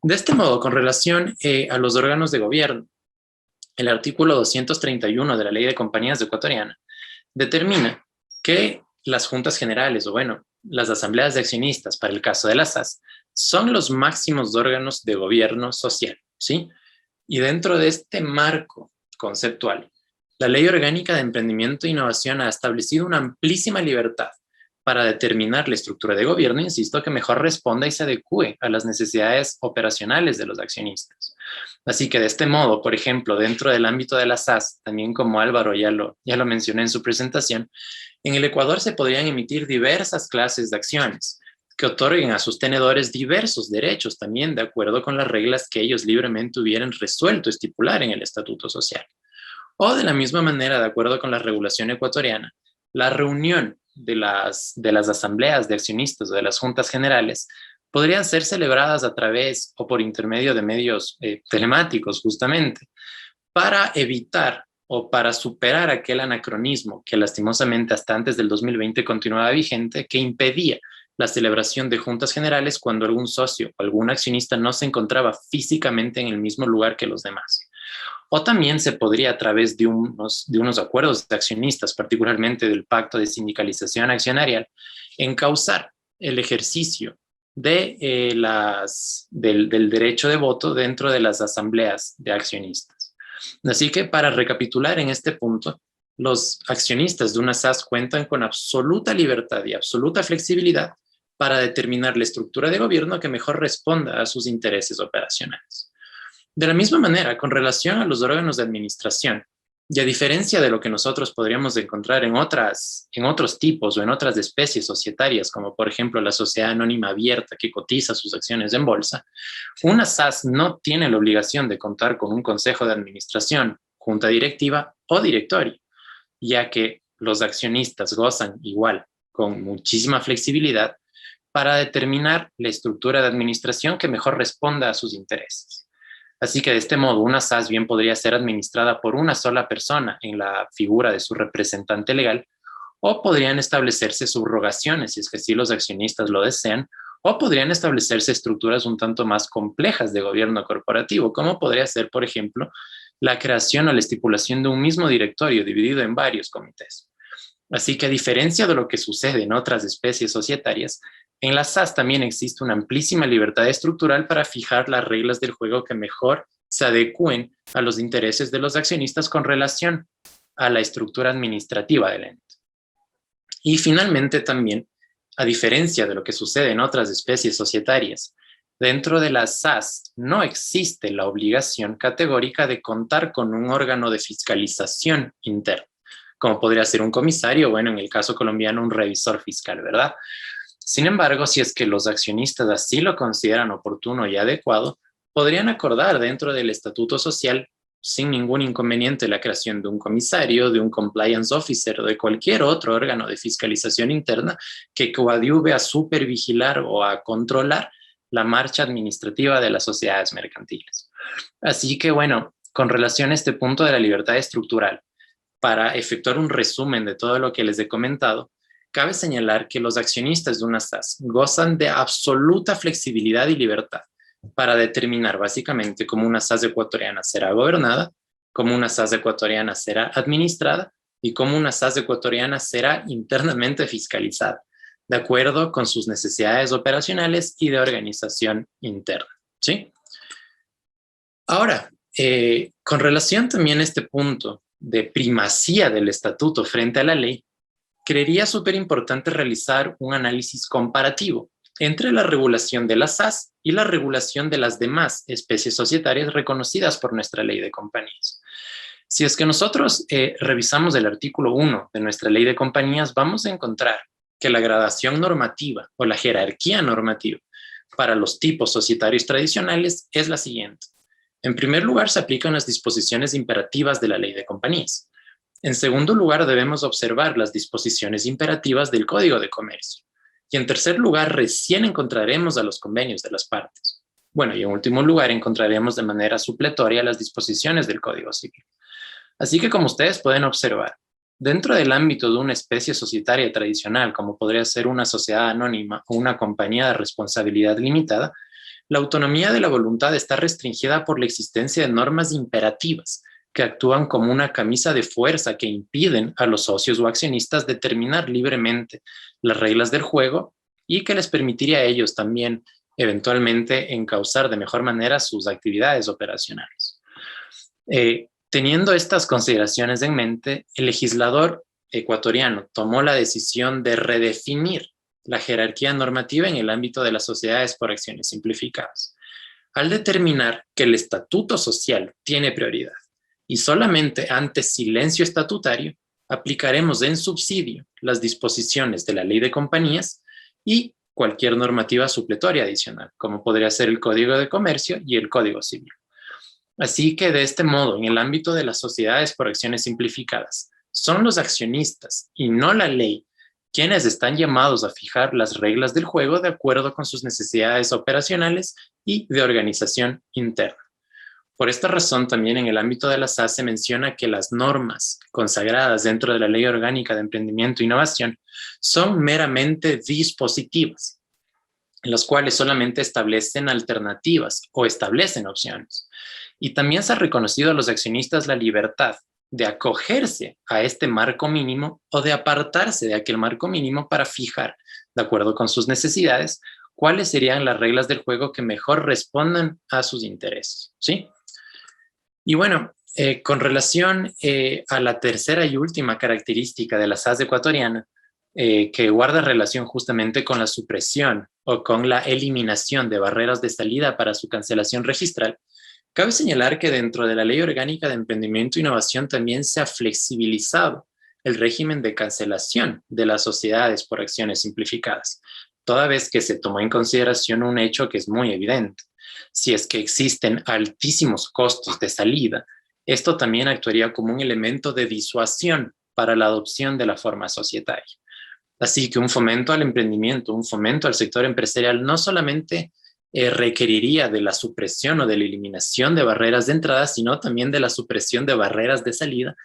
De este modo, con relación a los órganos de gobierno, el artículo 231 de la Ley de Compañías Ecuatoriana determina que las juntas generales, o bueno, las asambleas de accionistas, para el caso de la SAS, son los máximos órganos de gobierno social, ¿sí? Y dentro de este marco conceptual, la Ley Orgánica de Emprendimiento e Innovación ha establecido una amplísima libertad para determinar la estructura de gobierno, insisto, que mejor responda y se adecue a las necesidades operacionales de los accionistas. Así que de este modo, por ejemplo, dentro del ámbito de la SAS, también como Álvaro ya lo mencioné en su presentación, en el Ecuador se podrían emitir diversas clases de acciones que otorguen a sus tenedores diversos derechos también de acuerdo con las reglas que ellos libremente hubieran resuelto estipular en el Estatuto Social. O de la misma manera, de acuerdo con la regulación ecuatoriana, la reunión de las asambleas de accionistas o de las juntas generales podrían ser celebradas a través o por intermedio de medios telemáticos, justamente, para evitar o para superar aquel anacronismo que lastimosamente hasta antes del 2020 continuaba vigente, que impedía la celebración de juntas generales cuando algún socio o algún accionista no se encontraba físicamente en el mismo lugar que los demás. O también se podría, a través de unos acuerdos de accionistas, particularmente del pacto de sindicalización accionarial, encauzar el ejercicio del derecho de voto dentro de las asambleas de accionistas. Así que, para recapitular en este punto, los accionistas de una SAS cuentan con absoluta libertad y absoluta flexibilidad para determinar la estructura de gobierno que mejor responda a sus intereses operacionales. De la misma manera, con relación a los órganos de administración, y a diferencia de lo que nosotros podríamos encontrar en otros tipos o en otras especies societarias, como por ejemplo la sociedad anónima abierta que cotiza sus acciones en bolsa, una SAS no tiene la obligación de contar con un consejo de administración, junta directiva o directorio, ya que los accionistas gozan igual con muchísima flexibilidad para determinar la estructura de administración que mejor responda a sus intereses. Así que de este modo, una SAS bien podría ser administrada por una sola persona en la figura de su representante legal, o podrían establecerse subrogaciones si es que sí los accionistas lo desean, o podrían establecerse estructuras un tanto más complejas de gobierno corporativo, como podría ser, por ejemplo, la creación o la estipulación de un mismo directorio dividido en varios comités. Así que, a diferencia de lo que sucede en otras especies societarias, en la SAS también existe una amplísima libertad estructural para fijar las reglas del juego que mejor se adecúen a los intereses de los accionistas con relación a la estructura administrativa del ente. Y finalmente también, a diferencia de lo que sucede en otras especies societarias, dentro de la SAS no existe la obligación categórica de contar con un órgano de fiscalización interno, como podría ser un comisario, bueno, en el caso colombiano, un revisor fiscal, ¿verdad? Sin embargo, si es que los accionistas así lo consideran oportuno y adecuado, podrían acordar dentro del estatuto social sin ningún inconveniente la creación de un comisario, de un compliance officer o de cualquier otro órgano de fiscalización interna que coadyuve a supervigilar o a controlar la marcha administrativa de las sociedades mercantiles. Así que, bueno, con relación a este punto de la libertad estructural, para efectuar un resumen de todo lo que les he comentado, cabe señalar que los accionistas de una SAS gozan de absoluta flexibilidad y libertad para determinar básicamente cómo una SAS ecuatoriana será gobernada, cómo una SAS ecuatoriana será administrada y cómo una SAS ecuatoriana será internamente fiscalizada, de acuerdo con sus necesidades operacionales y de organización interna, ¿sí? Ahora, con relación también a este punto de primacía del estatuto frente a la ley, creería súper importante realizar un análisis comparativo entre la regulación de la SAS y la regulación de las demás especies societarias reconocidas por nuestra ley de compañías. Si es que nosotros revisamos el artículo 1 de nuestra ley de compañías, vamos a encontrar que la gradación normativa o la jerarquía normativa para los tipos societarios tradicionales es la siguiente. En primer lugar, se aplican las disposiciones imperativas de la ley de compañías. En segundo lugar, debemos observar las disposiciones imperativas del Código de Comercio. Y en tercer lugar, recién encontraremos a los convenios de las partes. Bueno, y en último lugar, encontraremos de manera supletoria las disposiciones del Código Civil. Así que, como ustedes pueden observar, dentro del ámbito de una especie societaria tradicional, como podría ser una sociedad anónima o una compañía de responsabilidad limitada, la autonomía de la voluntad está restringida por la existencia de normas imperativas, que actúan como una camisa de fuerza que impiden a los socios o accionistas determinar libremente las reglas del juego y que les permitiría a ellos también eventualmente encauzar de mejor manera sus actividades operacionales. Teniendo estas consideraciones en mente, el legislador ecuatoriano tomó la decisión de redefinir la jerarquía normativa en el ámbito de las sociedades por acciones simplificadas, al determinar que el estatuto social tiene prioridad. Y solamente ante silencio estatutario aplicaremos en subsidio las disposiciones de la ley de compañías y cualquier normativa supletoria adicional, como podría ser el Código de Comercio y el Código Civil. Así que de este modo, en el ámbito de las sociedades por acciones simplificadas, son los accionistas y no la ley quienes están llamados a fijar las reglas del juego de acuerdo con sus necesidades operacionales y de organización interna. Por esta razón, también en el ámbito de la SAS se menciona que las normas consagradas dentro de la Ley Orgánica de Emprendimiento e Innovación son meramente dispositivas, en las cuales solamente establecen alternativas o establecen opciones. Y también se ha reconocido a los accionistas la libertad de acogerse a este marco mínimo o de apartarse de aquel marco mínimo para fijar, de acuerdo con sus necesidades, cuáles serían las reglas del juego que mejor respondan a sus intereses, ¿sí? Y bueno, con relación a la tercera y última característica de la SAS ecuatoriana, que guarda relación justamente con la supresión o con la eliminación de barreras de salida para su cancelación registral, cabe señalar que dentro de la Ley Orgánica de Emprendimiento e Innovación también se ha flexibilizado el régimen de cancelación de las sociedades por acciones simplificadas, toda vez que se tomó en consideración un hecho que es muy evidente. Si es que existen altísimos costos de salida, esto también actuaría como un elemento de disuasión para la adopción de la forma societaria. Así que un fomento al emprendimiento, un fomento al sector empresarial no solamente requeriría de la supresión o de la eliminación de barreras de entrada, sino también de la supresión de barreras de salida,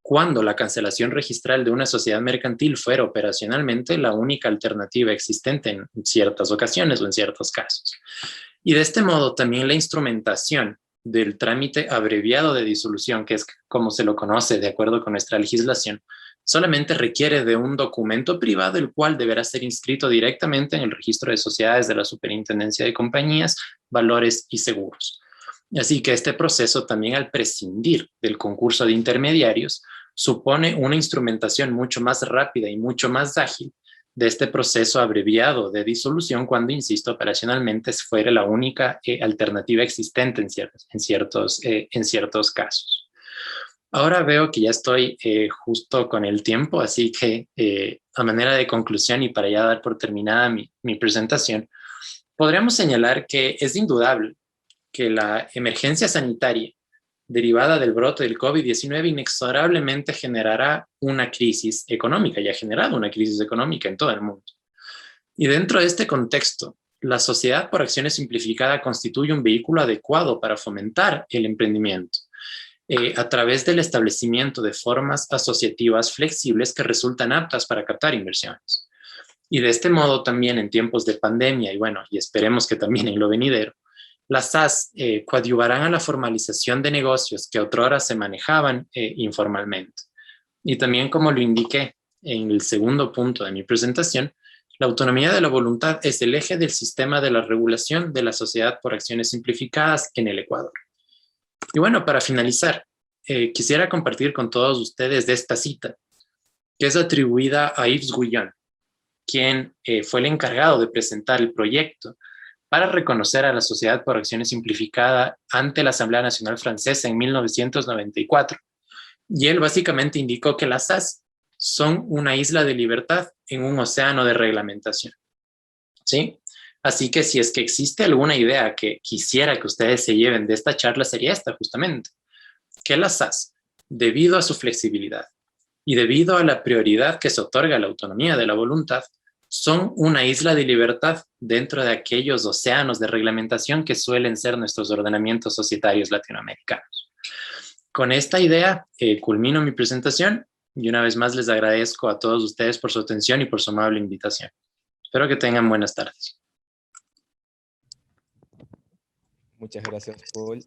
cuando la cancelación registral de una sociedad mercantil fuera operacionalmente la única alternativa existente en ciertas ocasiones o en ciertos casos. Y de este modo también la instrumentación del trámite abreviado de disolución, que es como se lo conoce de acuerdo con nuestra legislación, solamente requiere de un documento privado, el cual deberá ser inscrito directamente en el registro de sociedades de la Superintendencia de Compañías, Valores y Seguros. Así que este proceso también, al prescindir del concurso de intermediarios, supone una instrumentación mucho más rápida y mucho más ágil de este proceso abreviado de disolución cuando, insisto, operacionalmente fuera la única alternativa existente en ciertos casos. Ahora veo que ya estoy justo con el tiempo, así que a manera de conclusión y para ya dar por terminada mi presentación, podríamos señalar que es indudable que la emergencia sanitaria derivada del brote del COVID-19 inexorablemente generará una crisis económica, y ha generado una crisis económica en todo el mundo. Y dentro de este contexto, la sociedad por acciones simplificada constituye un vehículo adecuado para fomentar el emprendimiento a través del establecimiento de formas asociativas flexibles que resultan aptas para captar inversiones. Y de este modo también en tiempos de pandemia, y esperemos que también en lo venidero, las SAS coadyuvarán a la formalización de negocios que otrora se manejaban informalmente. Y también, como lo indiqué en el segundo punto de mi presentación, la autonomía de la voluntad es el eje del sistema de la regulación de la sociedad por acciones simplificadas en el Ecuador. Y bueno, para finalizar, quisiera compartir con todos ustedes de esta cita, que es atribuida a Yves Guillon, quien fue el encargado de presentar el proyecto para reconocer a la Sociedad por Acciones Simplificada ante la Asamblea Nacional Francesa en 1994. Y él básicamente indicó que las SAS son una isla de libertad en un océano de reglamentación, ¿sí? Así que si es que existe alguna idea que quisiera que ustedes se lleven de esta charla, sería esta justamente, que las SAS, debido a su flexibilidad y debido a la prioridad que se otorga a la autonomía de la voluntad, son una isla de libertad dentro de aquellos océanos de reglamentación que suelen ser nuestros ordenamientos societarios latinoamericanos. Con esta idea culmino mi presentación y una vez más les agradezco a todos ustedes por su atención y por su amable invitación. Espero que tengan buenas tardes. Muchas gracias, Paul.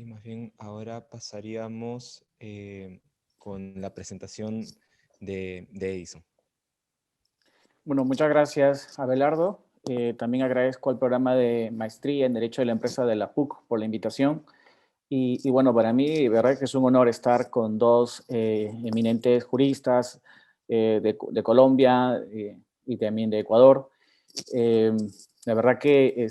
Más bien ahora pasaríamos con la presentación de Edison. Bueno, muchas gracias, Abelardo. También agradezco al programa de Maestría en Derecho de la Empresa de la PUC por la invitación. Y bueno, para mí, verdad que es un honor estar con dos eminentes juristas de Colombia y también de Ecuador. La verdad que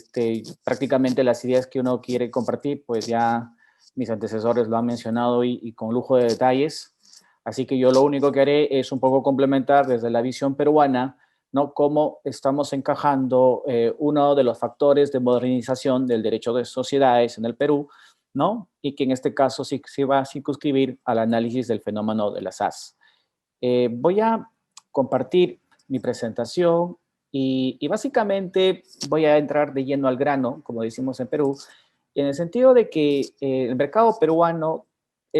prácticamente las ideas que uno quiere compartir, pues ya mis antecesores lo han mencionado y con lujo de detalles. Así que yo lo único que haré es un poco complementar desde la visión peruana, ¿no? Cómo estamos encajando uno de los factores de modernización del derecho de sociedades en el Perú, ¿no? Y que en este caso sí va a circunscribir al análisis del fenómeno de las SAS. Voy a compartir mi presentación y básicamente voy a entrar de lleno al grano, como decimos en Perú, en el sentido de que el mercado peruano,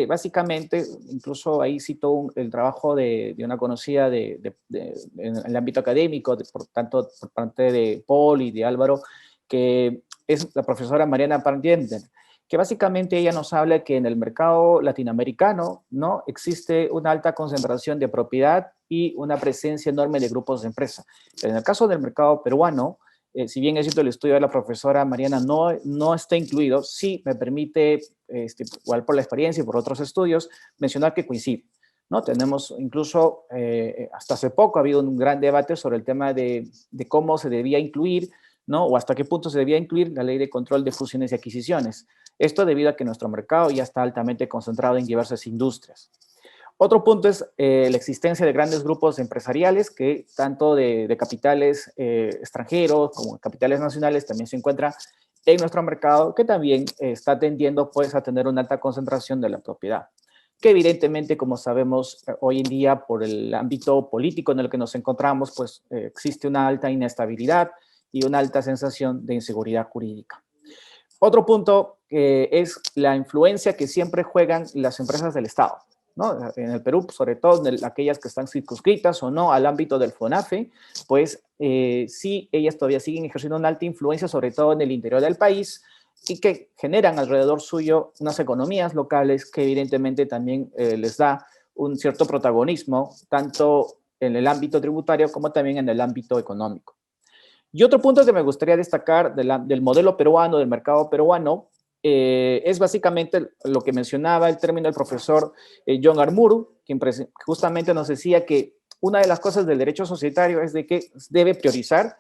básicamente, incluso ahí cito el trabajo de una conocida en el ámbito académico, por tanto, por parte de Paul y de Álvaro, que es la profesora Mariana Pardiender, que básicamente ella nos habla que en el mercado latinoamericano, ¿no?, existe una alta concentración de propiedad y una presencia enorme de grupos de empresa. En el caso del mercado peruano, si bien es cierto el estudio de la profesora Mariana no está incluido, sí me permite, igual por la experiencia y por otros estudios, mencionar que coincide, ¿no? Tenemos incluso, hasta hace poco ha habido un gran debate sobre el tema de cómo se debía incluir, ¿no?, o hasta qué punto se debía incluir la ley de control de fusiones y adquisiciones. Esto debido a que nuestro mercado ya está altamente concentrado en diversas industrias. Otro punto es la existencia de grandes grupos empresariales que tanto de capitales extranjeros como capitales nacionales también se encuentran en nuestro mercado, que también está tendiendo pues a tener una alta concentración de la propiedad, que evidentemente, como sabemos, hoy en día por el ámbito político en el que nos encontramos, pues existe una alta inestabilidad y una alta sensación de inseguridad jurídica. Otro punto es la influencia que siempre juegan las empresas del Estado, ¿no? En el Perú, sobre todo aquellas que están circunscritas o no al ámbito del FONAFE, pues sí, ellas todavía siguen ejerciendo una alta influencia, sobre todo en el interior del país, y que generan alrededor suyo unas economías locales que evidentemente también les da un cierto protagonismo, tanto en el ámbito tributario como también en el ámbito económico. Y otro punto que me gustaría destacar del modelo peruano, del mercado peruano, es básicamente lo que mencionaba el término del profesor John Armburu, quien justamente nos decía que una de las cosas del derecho societario es de que debe priorizar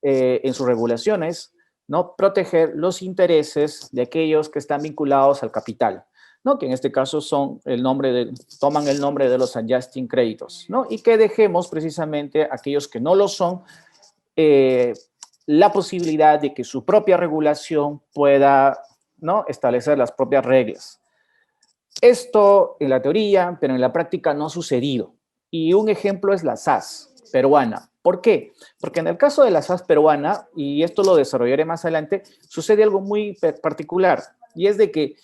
en sus regulaciones, ¿no?, proteger los intereses de aquellos que están vinculados al capital, ¿no?, que en este caso toman el nombre de los adjusting créditos, ¿no?, y que dejemos precisamente a aquellos que no lo son, la posibilidad de que su propia regulación pueda, ¿no?, establecer las propias reglas. Esto en la teoría, pero en la práctica no ha sucedido. Y un ejemplo es la SAS peruana. ¿Por qué? Porque en el caso de la SAS peruana, y esto lo desarrollaré más adelante, sucede algo muy particular, y es de que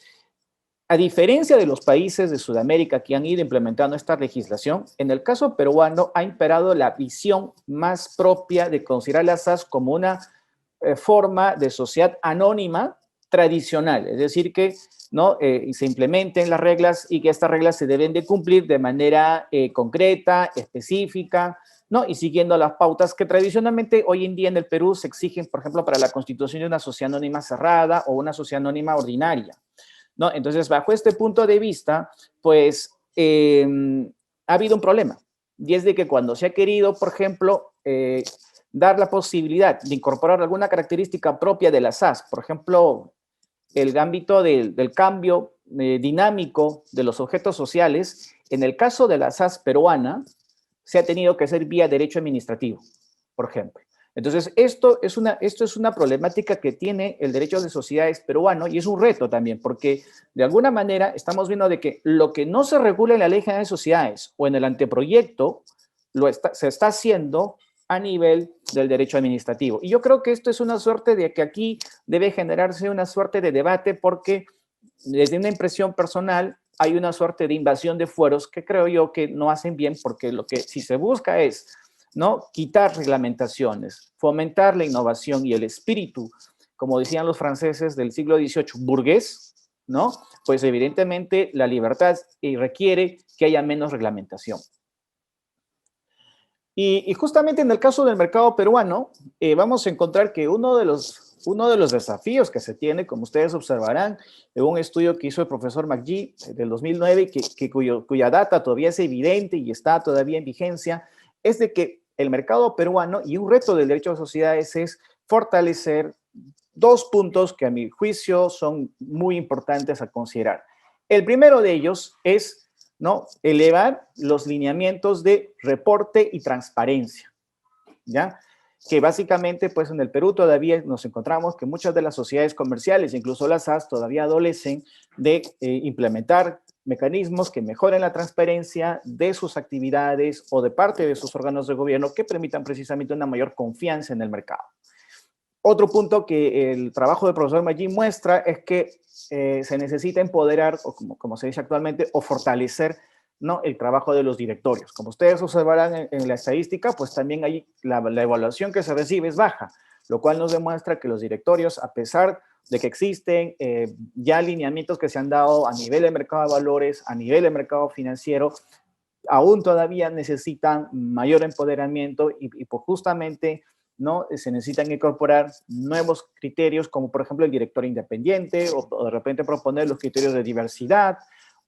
a diferencia de los países de Sudamérica que han ido implementando esta legislación, en el caso peruano ha imperado la visión más propia de considerar las SAS como una forma de sociedad anónima tradicional, es decir, que ¿no? Se implementen las reglas y que estas reglas se deben de cumplir de manera concreta, específica, ¿no? Y siguiendo las pautas que tradicionalmente hoy en día en el Perú se exigen, por ejemplo, para la constitución de una sociedad anónima cerrada o una sociedad anónima ordinaria, ¿no? Entonces, bajo este punto de vista, pues ha habido un problema, y es de que cuando se ha querido, por ejemplo, dar la posibilidad de incorporar alguna característica propia de la SAS, por ejemplo, el ámbito del cambio dinámico de los objetos sociales, en el caso de la SAS peruana, se ha tenido que hacer vía derecho administrativo, por ejemplo. Entonces, esto es una problemática que tiene el derecho de sociedades peruano y es un reto también, porque de alguna manera estamos viendo de que lo que no se regula en la Ley General de Sociedades o en el anteproyecto se está haciendo a nivel del derecho administrativo. Y yo creo que esto es una suerte de que aquí debe generarse una suerte de debate porque desde una impresión personal hay una suerte de invasión de fueros que creo yo que no hacen bien porque lo que si se busca es, ¿no?, quitar reglamentaciones, fomentar la innovación y el espíritu, como decían los franceses del siglo XVIII, burgués, ¿no? Pues evidentemente la libertad requiere que haya menos reglamentación. Y justamente en el caso del mercado peruano, vamos a encontrar que uno de los desafíos que se tiene, como ustedes observarán, en un estudio que hizo el profesor McGee del 2009, cuya data todavía es evidente y está todavía en vigencia, es de que el mercado peruano, y un reto del derecho de sociedades es fortalecer dos puntos que a mi juicio son muy importantes a considerar. El primero de ellos es, ¿no?, elevar los lineamientos de reporte y transparencia, ¿ya? Que básicamente, pues en el Perú todavía nos encontramos que muchas de las sociedades comerciales, incluso las SAS, todavía adolecen de implementar mecanismos que mejoren la transparencia de sus actividades o de parte de sus órganos de gobierno que permitan precisamente una mayor confianza en el mercado. Otro punto que el trabajo del profesor Maggi muestra es que se necesita empoderar, o como se dice actualmente, o fortalecer, ¿no?, el trabajo de los directorios. Como ustedes observarán en la estadística, pues también hay la evaluación que se recibe es baja, lo cual nos demuestra que los directorios, a pesar de que existen ya lineamientos que se han dado a nivel de mercado de valores, a nivel de mercado financiero, aún todavía necesitan mayor empoderamiento y pues justamente, ¿no?, se necesitan incorporar nuevos criterios, como por ejemplo el director independiente, o de repente proponer los criterios de diversidad,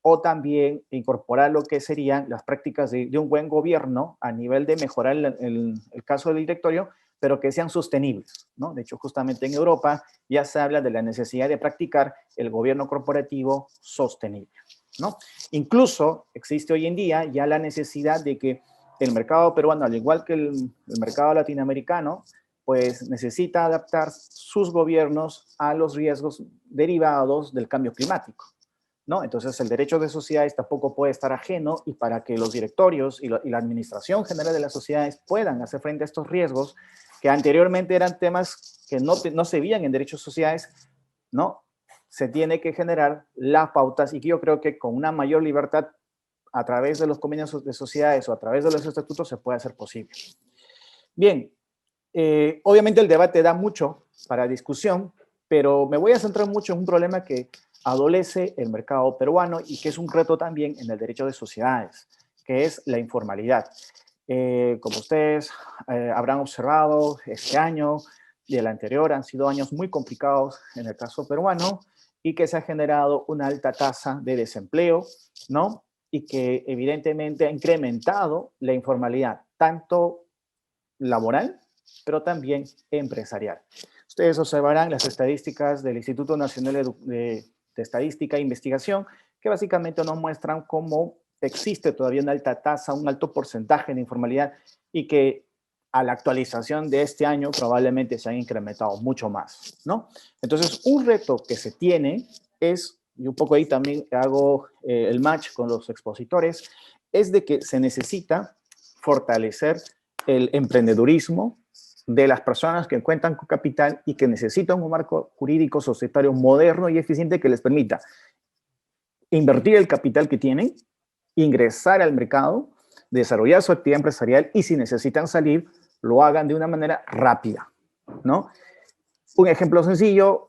o también incorporar lo que serían las prácticas de un buen gobierno a nivel de mejorar el caso del directorio, pero que sean sostenibles, ¿no? De hecho, justamente en Europa ya se habla de la necesidad de practicar el gobierno corporativo sostenible, ¿no? Incluso existe hoy en día ya la necesidad de que el mercado peruano, al igual que el mercado latinoamericano, pues necesita adaptar sus gobiernos a los riesgos derivados del cambio climático, ¿no? Entonces, el derecho de sociedades tampoco puede estar ajeno, y para que los directorios y la administración general de las sociedades puedan hacer frente a estos riesgos, que anteriormente eran temas que no se veían en derechos de sociedades, ¿no? Se tiene que generar las pautas, y que yo creo que con una mayor libertad a través de los convenios de sociedades o a través de los estatutos se puede hacer posible. Bien, obviamente el debate da mucho para discusión, pero me voy a centrar mucho en un problema que adolece el mercado peruano y que es un reto también en el derecho de sociedades, que es la informalidad. Como ustedes habrán observado, este año y el anterior han sido años muy complicados en el caso peruano, y que se ha generado una alta tasa de desempleo, ¿no? Y que evidentemente ha incrementado la informalidad, tanto laboral, pero también empresarial. Ustedes observarán las estadísticas del Instituto Nacional de Estadística e Investigación, que básicamente nos muestran cómo existe todavía una alta tasa, un alto porcentaje de informalidad, y que a la actualización de este año probablemente se han incrementado mucho más, ¿no? Entonces, un reto que se tiene es, y un poco ahí también hago el match con los expositores, es de que se necesita fortalecer el emprendedurismo de las personas que cuentan con capital y que necesitan un marco jurídico societario moderno y eficiente que les permita invertir el capital que tienen, ingresar al mercado, desarrollar su actividad empresarial, y si necesitan salir, lo hagan de una manera rápida, ¿no? Un ejemplo sencillo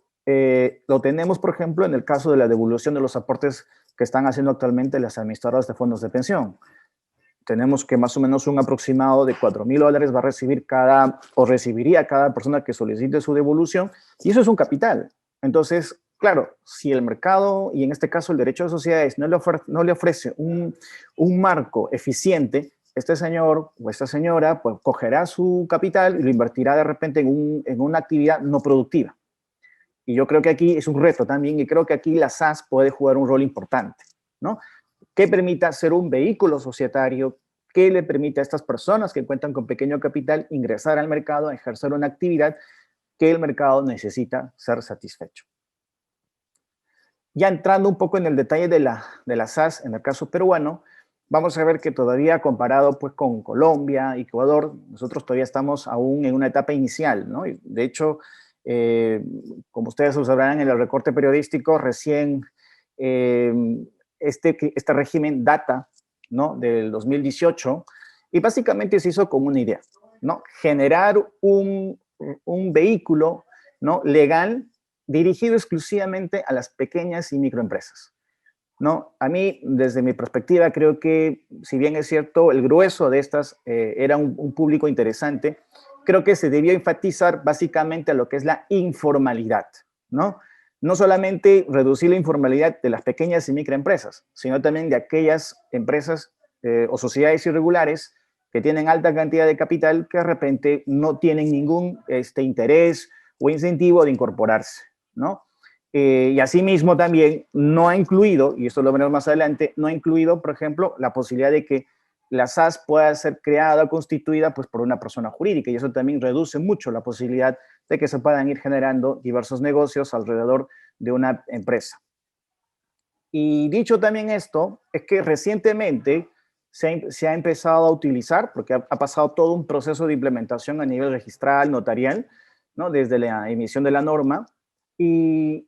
lo tenemos, por ejemplo, en el caso de la devolución de los aportes que están haciendo actualmente las administradoras de fondos de pensión. Tenemos que más o menos un aproximado de $4,000 va a recibir recibiría cada persona que solicite su devolución, y eso es un capital. Entonces, claro, si el mercado, y en este caso el derecho de sociedades, no le ofrece un marco eficiente, este señor o esta señora pues cogerá su capital y lo invertirá de repente en una actividad no productiva. Y yo creo que aquí es un reto también, y creo que aquí la SAS puede jugar un rol importante, ¿no? Que permita ser un vehículo societario que le permita a estas personas que cuentan con pequeño capital ingresar al mercado, a ejercer una actividad que el mercado necesita ser satisfecho. Ya entrando un poco en el detalle de la SAS en el caso peruano, vamos a ver que todavía comparado pues con Colombia y Ecuador, nosotros todavía estamos aún en una etapa inicial, ¿no? De hecho, como ustedes observarán en el recorte periodístico, recién este régimen data, ¿no?, del 2018, y básicamente se hizo con una idea, ¿no? Generar un vehículo, ¿no?, legal dirigido exclusivamente a las pequeñas y microempresas, ¿no? A mí, desde mi perspectiva, creo que, si bien es cierto, el grueso de estas era un público interesante, creo que se debió enfatizar básicamente a lo que es la informalidad, ¿no? No solamente reducir la informalidad de las pequeñas y microempresas, sino también de aquellas empresas o sociedades irregulares que tienen alta cantidad de capital, que de repente no tienen ningún interés o incentivo de incorporarse, ¿no? Y asimismo también no ha incluido, y esto lo veremos más adelante, no ha incluido, por ejemplo, la posibilidad de que la SAS pueda ser creada o constituida pues, por una persona jurídica, y eso también reduce mucho la posibilidad de que se puedan ir generando diversos negocios alrededor de una empresa. Y dicho también esto, es que recientemente se ha empezado a utilizar, porque ha pasado todo un proceso de implementación a nivel registral, notarial, ¿no? Desde la emisión de la norma, y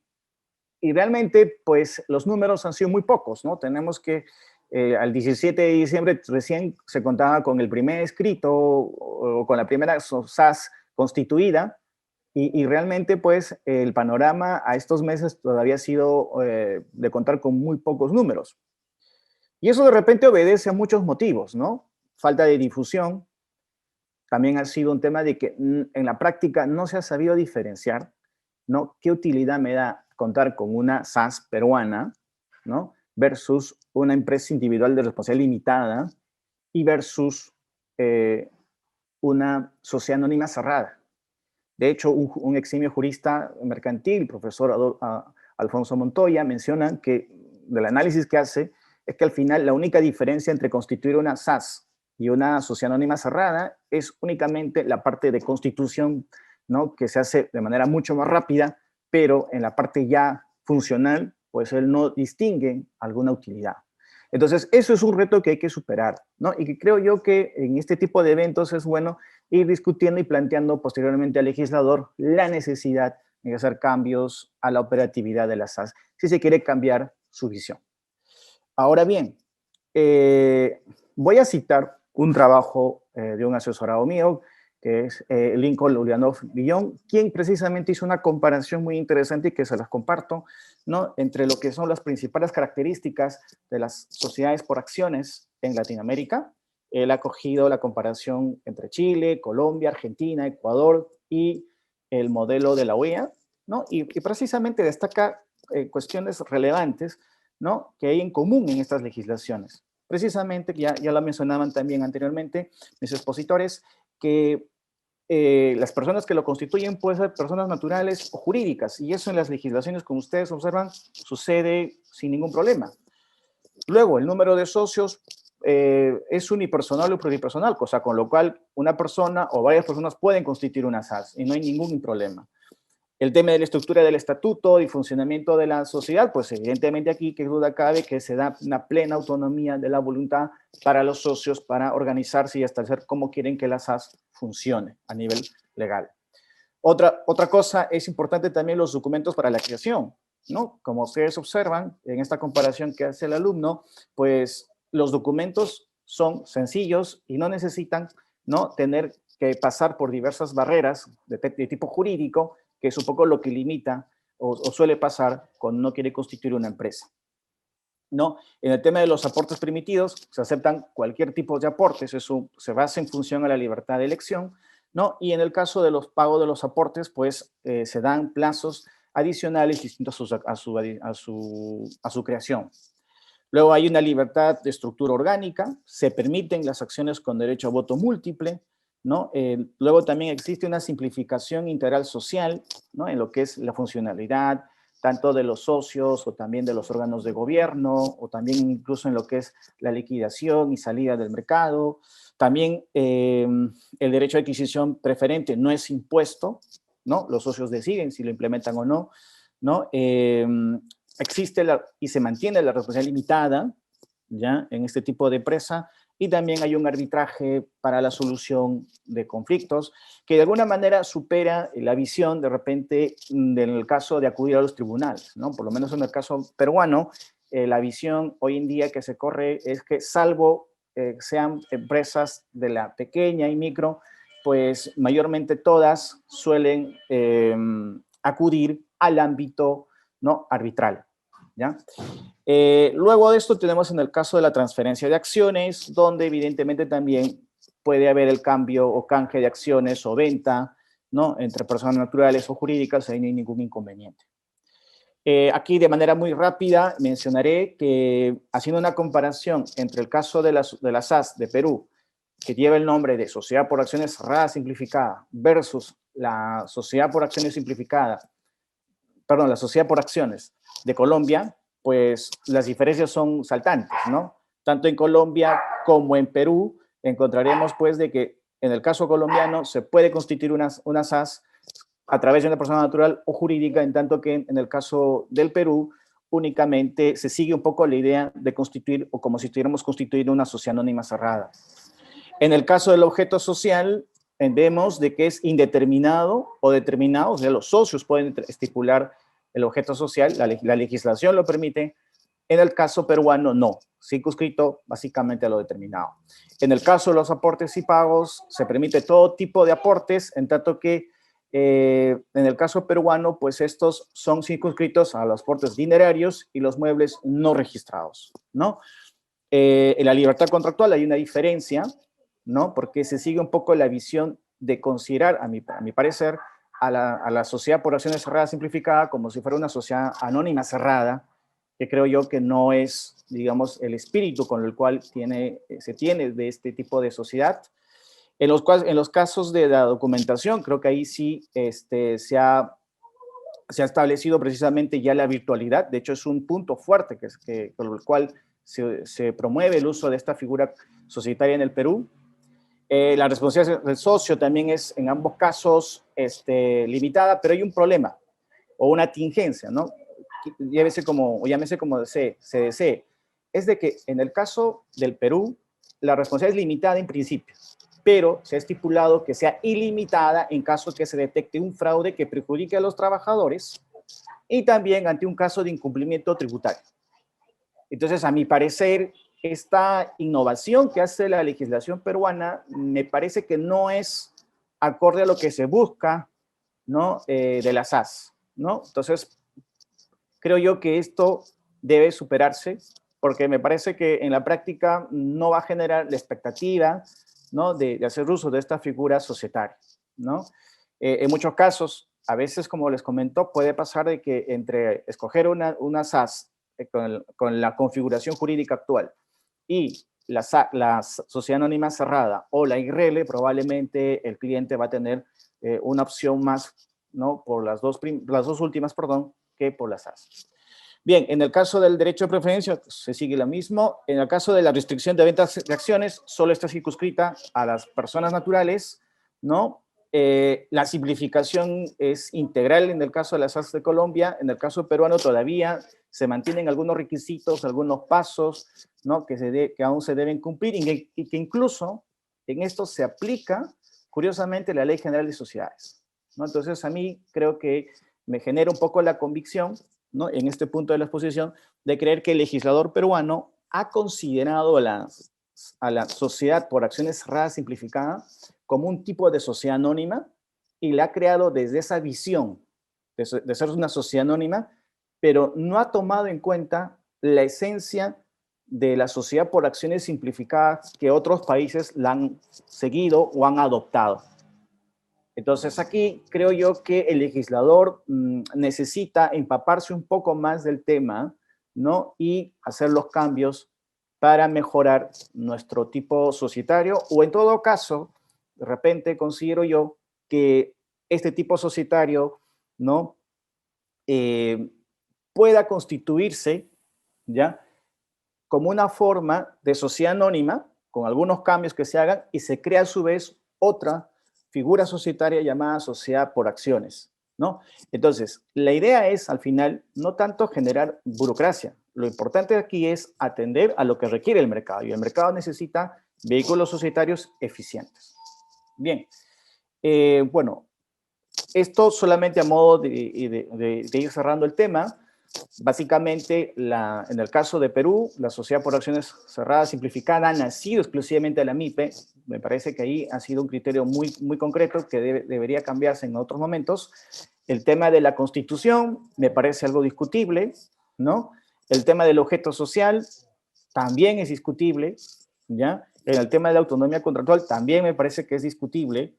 realmente, pues, los números han sido muy pocos, ¿no? Tenemos que, al 17 de diciembre recién se contaba con el primer escrito o con la primera SAS constituida, y realmente, pues, el panorama a estos meses todavía ha sido de contar con muy pocos números. Y eso de repente obedece a muchos motivos, ¿no? Falta de difusión. También ha sido un tema de que en la práctica no se ha sabido diferenciar, ¿no? ¿Qué utilidad me da contar con una SAS peruana, ¿no? Versus una empresa individual de responsabilidad limitada y versus una sociedad anónima cerrada. De hecho, un eximio jurista mercantil, profesor Alfonso Montoya, menciona que del análisis que hace es que al final la única diferencia entre constituir una SAS y una sociedad anónima cerrada es únicamente la parte de constitución, ¿no? Que se hace de manera mucho más rápida, pero en la parte ya funcional, pues él no distingue alguna utilidad. Entonces, eso es un reto que hay que superar, ¿no? Y que creo yo que en este tipo de eventos es bueno ir discutiendo y planteando posteriormente al legislador la necesidad de hacer cambios a la operatividad de la SAS, si se quiere cambiar su visión. Ahora bien, voy a citar un trabajo de un asesorado mío, que es Lincoln Ulyanov Villon, quien precisamente hizo una comparación muy interesante y que se las comparto, ¿no? Entre lo que son las principales características de las sociedades por acciones en Latinoamérica. Él ha cogido la comparación entre Chile, Colombia, Argentina, Ecuador y el modelo de la OEA, ¿no? Y precisamente destaca cuestiones relevantes, ¿no? Que hay en común en estas legislaciones. Precisamente, ya lo mencionaban también anteriormente mis expositores, que las personas que lo constituyen pueden ser personas naturales o jurídicas, y eso en las legislaciones, como ustedes observan, sucede sin ningún problema. Luego, el número de socios es unipersonal o pluripersonal, cosa con lo cual una persona o varias personas pueden constituir una SAS y no hay ningún problema. El tema de la estructura del estatuto y funcionamiento de la sociedad, pues evidentemente aquí, qué duda cabe, que se da una plena autonomía de la voluntad para los socios para organizarse y establecer cómo quieren que la SAS funcione a nivel legal. Otra cosa, es importante también los documentos para la creación, ¿no? Como ustedes observan en esta comparación que hace el alumno, pues los documentos son sencillos y no necesitan, ¿no? Tener que pasar por diversas barreras de tipo jurídico, que es un poco lo que limita o suele pasar cuando uno quiere constituir una empresa, ¿no? En el tema de los aportes permitidos, se aceptan cualquier tipo de aportes, eso se basa en función a la libertad de elección, ¿no? Y en el caso de los pagos de los aportes, pues se dan plazos adicionales distintos a su creación. Luego hay una libertad de estructura orgánica, se permiten las acciones con derecho a voto múltiple, ¿no? Luego también existe una simplificación integral social, ¿no? En lo que es la funcionalidad, tanto de los socios o también de los órganos de gobierno, o también incluso en lo que es la liquidación y salida del mercado. También el derecho de adquisición preferente no es impuesto, ¿no? Los socios deciden si lo implementan o no, ¿no? Existe y se mantiene la responsabilidad limitada, ¿ya? En este tipo de empresa, y también hay un arbitraje para la solución de conflictos que de alguna manera supera la visión de repente en el caso de acudir a los tribunales, ¿no? Por lo menos en el caso peruano, la visión hoy en día que se corre es que salvo sean empresas de la pequeña y micro, pues mayormente todas suelen acudir al ámbito, ¿no? Arbitral, ¿ya? Luego de esto tenemos en el caso de la transferencia de acciones, donde evidentemente también puede haber el cambio o canje de acciones o venta, ¿no? Entre personas naturales o jurídicas, ahí no hay ningún inconveniente. Aquí de manera muy rápida mencionaré que haciendo una comparación entre el caso de la SAS de Perú, que lleva el nombre de Sociedad por Acciones Cerrada Simplificada, versus la Sociedad por Acciones Simplificada, perdón, la Sociedad por Acciones de Colombia, pues las diferencias son saltantes, ¿no? Tanto en Colombia como en Perú encontraremos pues de que en el caso colombiano se puede constituir una SAS a través de una persona natural o jurídica, en tanto que en el caso del Perú, únicamente se sigue un poco la idea de constituir, o como si estuviéramos constituyendo una sociedad anónima cerrada. En el caso del objeto social, vemos de que es indeterminado o determinado, o sea, los socios pueden estipular el objeto social, la legislación lo permite. En el caso peruano, no, circunscrito básicamente a lo determinado. En el caso de los aportes y pagos, se permite todo tipo de aportes, en tanto que en el caso peruano, pues estos son circunscritos a los aportes dinerarios y los muebles no registrados, ¿no? En la libertad contractual hay una diferencia, ¿no? Porque se sigue un poco la visión de considerar, a mi parecer, a la sociedad por acciones cerradas simplificada como si fuera una sociedad anónima cerrada, que creo yo que no es, digamos, el espíritu con el cual se tiene de este tipo de sociedad. En los casos de la documentación, creo que ahí sí se ha establecido precisamente ya la virtualidad. De hecho, es un punto fuerte con el cual se promueve el uso de esta figura societaria en el Perú. La responsabilidad del socio también es en ambos casos limitada, pero hay un problema o una tingencia, ¿no? Llámese como se desee. Es de que en el caso del Perú, la responsabilidad es limitada en principio, pero se ha estipulado que sea ilimitada en caso de que se detecte un fraude que perjudique a los trabajadores y también ante un caso de incumplimiento tributario. Entonces, a mi parecer, esta innovación que hace la legislación peruana me parece que no es acorde a lo que se busca, ¿no? De la SAS, ¿no? Entonces, creo yo que esto debe superarse porque me parece que en la práctica no va a generar la expectativa, ¿no? de hacer uso de esta figura societaria, ¿no? En muchos casos, a veces, como les comento, puede pasar de que entre escoger una SAS con la configuración jurídica actual y la sociedad anónima cerrada o la IRL, probablemente el cliente va a tener una opción más, ¿no? Por las dos últimas, perdón, que por la SAS. Bien, en el caso del derecho de preferencia se sigue lo mismo. En el caso de la restricción de ventas de acciones, solo está circunscrita a las personas naturales, ¿no? La simplificación es integral en el caso de las SAS de Colombia. En el caso peruano todavía se mantienen algunos requisitos, algunos pasos, ¿no? que aún se deben cumplir y que incluso en esto se aplica, curiosamente, la Ley General de Sociedades, ¿no? Entonces, a mí creo que me genera un poco la convicción, ¿no? En este punto de la exposición, de creer que el legislador peruano ha considerado a la sociedad por acciones cerradas simplificada como un tipo de sociedad anónima y la ha creado desde esa visión de ser una sociedad anónima, pero no ha tomado en cuenta la esencia de la sociedad por acciones simplificadas que otros países la han seguido o han adoptado. Entonces aquí creo yo que el legislador necesita empaparse un poco más del tema, ¿no? Y hacer los cambios para mejorar nuestro tipo societario o en todo caso, de repente considero yo que este tipo societario, ¿no? Pueda constituirse, ¿ya? Como una forma de sociedad anónima, con algunos cambios que se hagan, y se crea a su vez otra figura societaria llamada sociedad por acciones, ¿no? Entonces, la idea es, al final, no tanto generar burocracia. Lo importante aquí es atender a lo que requiere el mercado, y el mercado necesita vehículos societarios eficientes. Bien, bueno, esto solamente a modo de ir cerrando el tema. Básicamente, en el caso de Perú, la Sociedad por Acciones Cerradas Simplificada ha nacido exclusivamente de la MIPE. Me parece que ahí ha sido un criterio muy, muy concreto que debería cambiarse en otros momentos. El tema de la Constitución me parece algo discutible, ¿no? El tema del objeto social también es discutible, ¿ya? En el tema de la autonomía contractual también me parece que es discutible,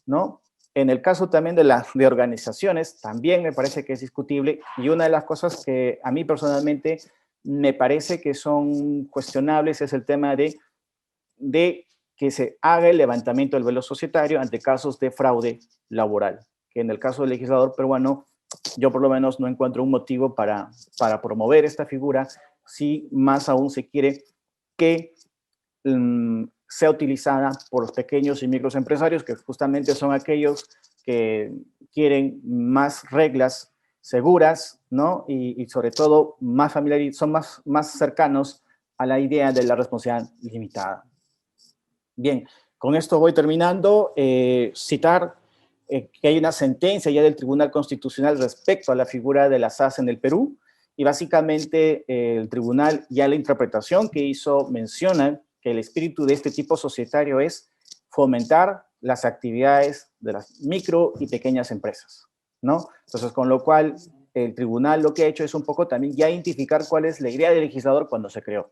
¿no? En el caso también de organizaciones, también me parece que es discutible, y una de las cosas que a mí personalmente me parece que son cuestionables es el tema de que se haga el levantamiento del velo societario ante casos de fraude laboral, que en el caso del legislador peruano, yo por lo menos no encuentro un motivo para promover esta figura, si más aún se quiere que sea utilizada por los pequeños y microempresarios, que justamente son aquellos que quieren más reglas seguras, ¿no? Y sobre todo son más cercanos a la idea de la responsabilidad limitada. Bien, con esto voy terminando. Citar que hay una sentencia ya del Tribunal Constitucional respecto a la figura de las SAS en el Perú, y básicamente el tribunal, ya la interpretación que hizo, menciona que el espíritu de este tipo societario es fomentar las actividades de las micro y pequeñas empresas, ¿no? Entonces, con lo cual, el tribunal lo que ha hecho es un poco también ya identificar cuál es la idea del legislador cuando se creó.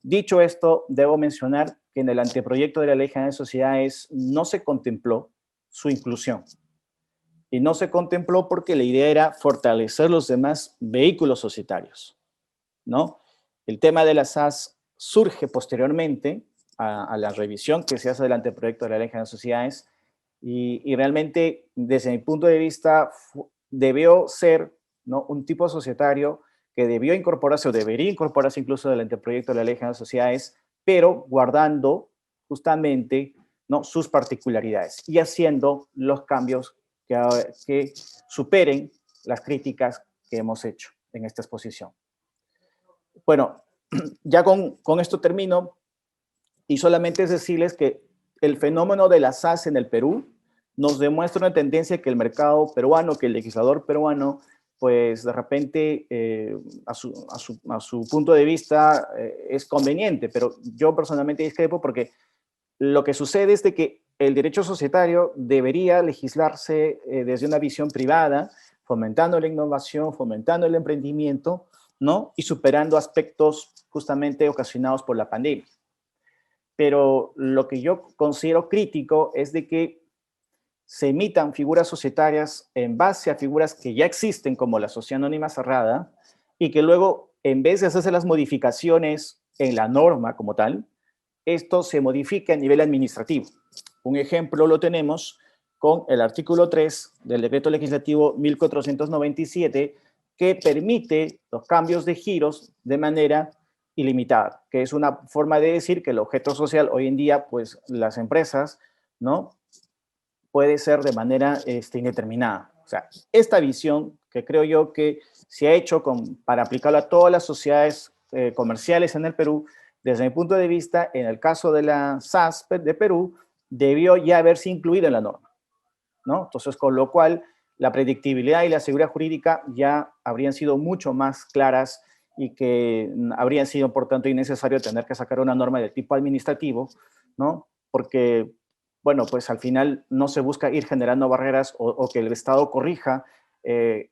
Dicho esto, debo mencionar que en el anteproyecto de la Ley General de Sociedades no se contempló su inclusión. Y no se contempló porque la idea era fortalecer los demás vehículos societarios, ¿no? El tema de las SAS surge posteriormente a la revisión que se hace del anteproyecto de la Ley General de Sociedades y realmente, desde mi punto de vista, debió ser, ¿no?, un tipo societario que debió incorporarse o debería incorporarse incluso del anteproyecto de la Ley General de Sociedades, pero guardando justamente, ¿no?, sus particularidades y haciendo los cambios que superen las críticas que hemos hecho en esta exposición. Bueno, ya con esto termino y solamente es decirles que el fenómeno de las SAS en el Perú nos demuestra una tendencia que el mercado peruano, que el legislador peruano, pues de repente a su punto de vista es conveniente, pero yo personalmente discrepo porque lo que sucede es de que el derecho societario debería legislarse desde una visión privada, fomentando la innovación, fomentando el emprendimiento, ¿no? Y superando aspectos justamente ocasionados por la pandemia. Pero lo que yo considero crítico es de que se emitan figuras societarias en base a figuras que ya existen, como la sociedad anónima cerrada, y que luego, en vez de hacerse las modificaciones en la norma como tal, esto se modifica a nivel administrativo. Un ejemplo lo tenemos con el artículo 3 del decreto legislativo 1497, que permite los cambios de giros de manera ilimitada, que es una forma de decir que el objeto social hoy en día, pues las empresas, ¿no?, puede ser de manera indeterminada. O sea, esta visión que creo yo que se ha hecho para aplicarlo a todas las sociedades comerciales en el Perú, desde mi punto de vista, en el caso de la SAS de Perú, debió ya haberse incluido en la norma, ¿no? Entonces, con lo cual, la predictibilidad y la seguridad jurídica ya habrían sido mucho más claras y que habrían sido, por tanto, innecesario tener que sacar una norma de tipo administrativo, ¿no? Porque, bueno, pues al final no se busca ir generando barreras o que el Estado corrija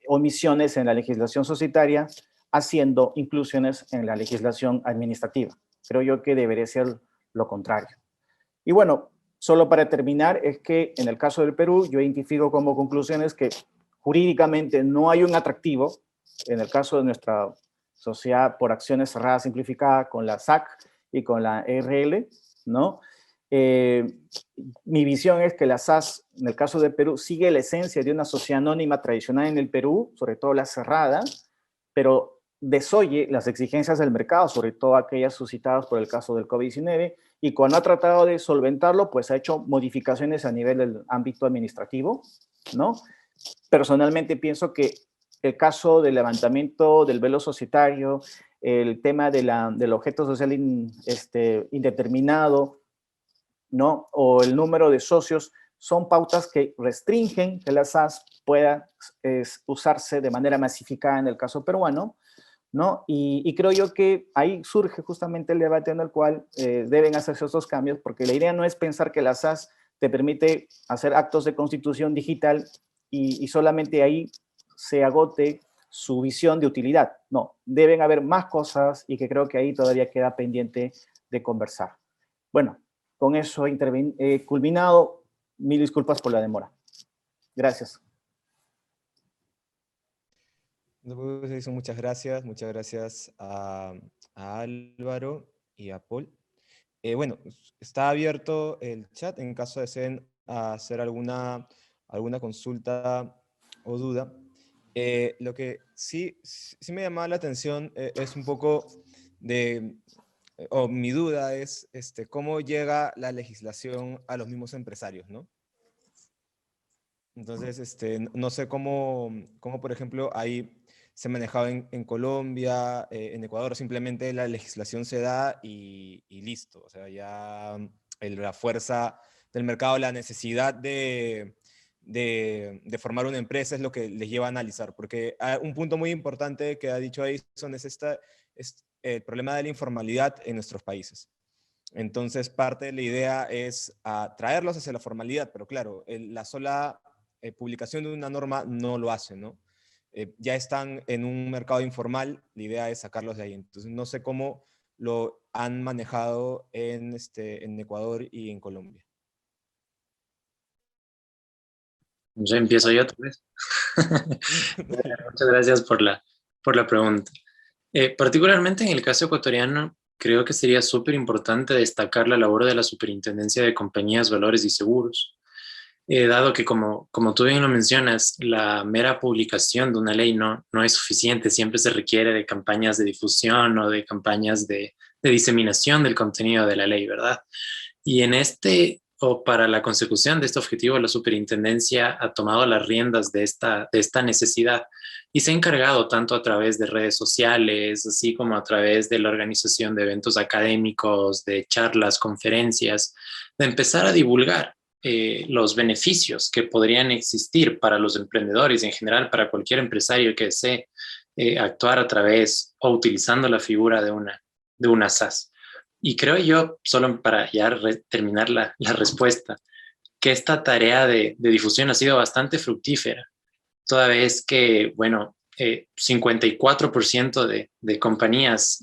omisiones en la legislación societaria, haciendo inclusiones en la legislación administrativa. Creo yo que debería ser lo contrario. Y bueno, solo para terminar, es que en el caso del Perú, yo identifico como conclusiones que jurídicamente no hay un atractivo, en el caso de nuestra sociedad por acciones cerradas simplificada con la SAC y con la ERL, ¿no? Mi visión es que la SAS, en el caso de Perú, sigue la esencia de una sociedad anónima tradicional en el Perú, sobre todo la cerrada, pero desoye las exigencias del mercado, sobre todo aquellas suscitadas por el caso del COVID-19, y cuando ha tratado de solventarlo, pues ha hecho modificaciones a nivel del ámbito administrativo, ¿no? Personalmente pienso que el caso del levantamiento del velo societario, el tema del objeto social indeterminado, ¿no?, o el número de socios, son pautas que restringen que la SAS pueda usarse de manera masificada en el caso peruano, ¿no? Y creo yo que ahí surge justamente el debate en el cual deben hacerse estos cambios, porque la idea no es pensar que la SAS te permite hacer actos de constitución digital y solamente ahí se agote su visión de utilidad. No, deben haber más cosas y que creo que ahí todavía queda pendiente de conversar. Bueno, con eso he culminado. Mil disculpas por la demora. Gracias. Muchas gracias a Álvaro y a Paul. Bueno, está abierto el chat en caso deseen hacer alguna consulta o duda. Lo que sí me llamaba la atención es un poco o mi duda es cómo llega la legislación a los mismos empresarios, ¿no? Entonces, no sé cómo, por ejemplo, ahí se manejaba en Colombia, en Ecuador, simplemente la legislación se da y listo. O sea, ya la fuerza del mercado, la necesidad de formar una empresa es lo que les lleva a analizar. Porque un punto muy importante que ha dicho Edison es el problema de la informalidad en nuestros países. Entonces, parte de la idea es traerlos hacia la formalidad, pero claro, la sola publicación de una norma no lo hace, ¿no? Ya están en un mercado informal, la idea es sacarlos de ahí. Entonces, no sé cómo lo han manejado en Ecuador y en Colombia. Yo empiezo yo otra vez. Muchas gracias por la pregunta. Particularmente en el caso ecuatoriano, creo que sería súper importante destacar la labor de la Superintendencia de Compañías, Valores y Seguros, dado que como tú bien lo mencionas, la mera publicación de una ley no es suficiente, siempre se requiere de campañas de difusión o de campañas de diseminación del contenido de la ley, ¿verdad? Y o para la consecución de este objetivo, la superintendencia ha tomado las riendas de esta necesidad y se ha encargado tanto a través de redes sociales, así como a través de la organización de eventos académicos, de charlas, conferencias, de empezar a divulgar los beneficios que podrían existir para los emprendedores y en general para cualquier empresario que desee actuar a través o utilizando la figura de una SAS. Y creo yo, solo para ya terminar la respuesta, que esta tarea de difusión ha sido bastante fructífera, toda vez que, bueno, 54% de compañías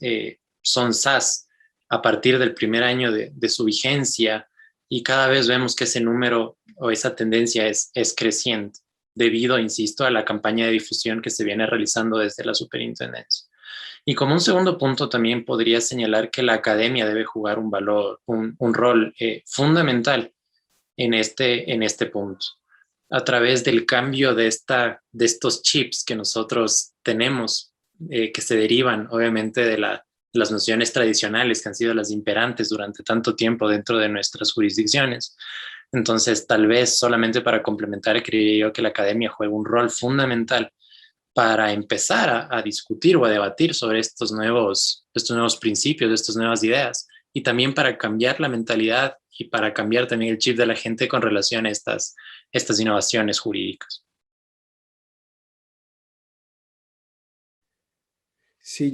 son SaaS a partir del primer año de su vigencia y cada vez vemos que ese número o esa tendencia es creciente debido, insisto, a la campaña de difusión que se viene realizando desde la superintendencia. Y como un segundo punto también podría señalar que la academia debe jugar un rol fundamental en este punto. A través del cambio de estos chips que nosotros tenemos, que se derivan obviamente de las nociones tradicionales que han sido las imperantes durante tanto tiempo dentro de nuestras jurisdicciones. Entonces, tal vez solamente para complementar, creería yo que la academia juega un rol fundamental para empezar a discutir o a debatir sobre estos nuevos principios, estas nuevas ideas, y también para cambiar la mentalidad y para cambiar también el chip de la gente con relación a estas innovaciones jurídicas. Sí,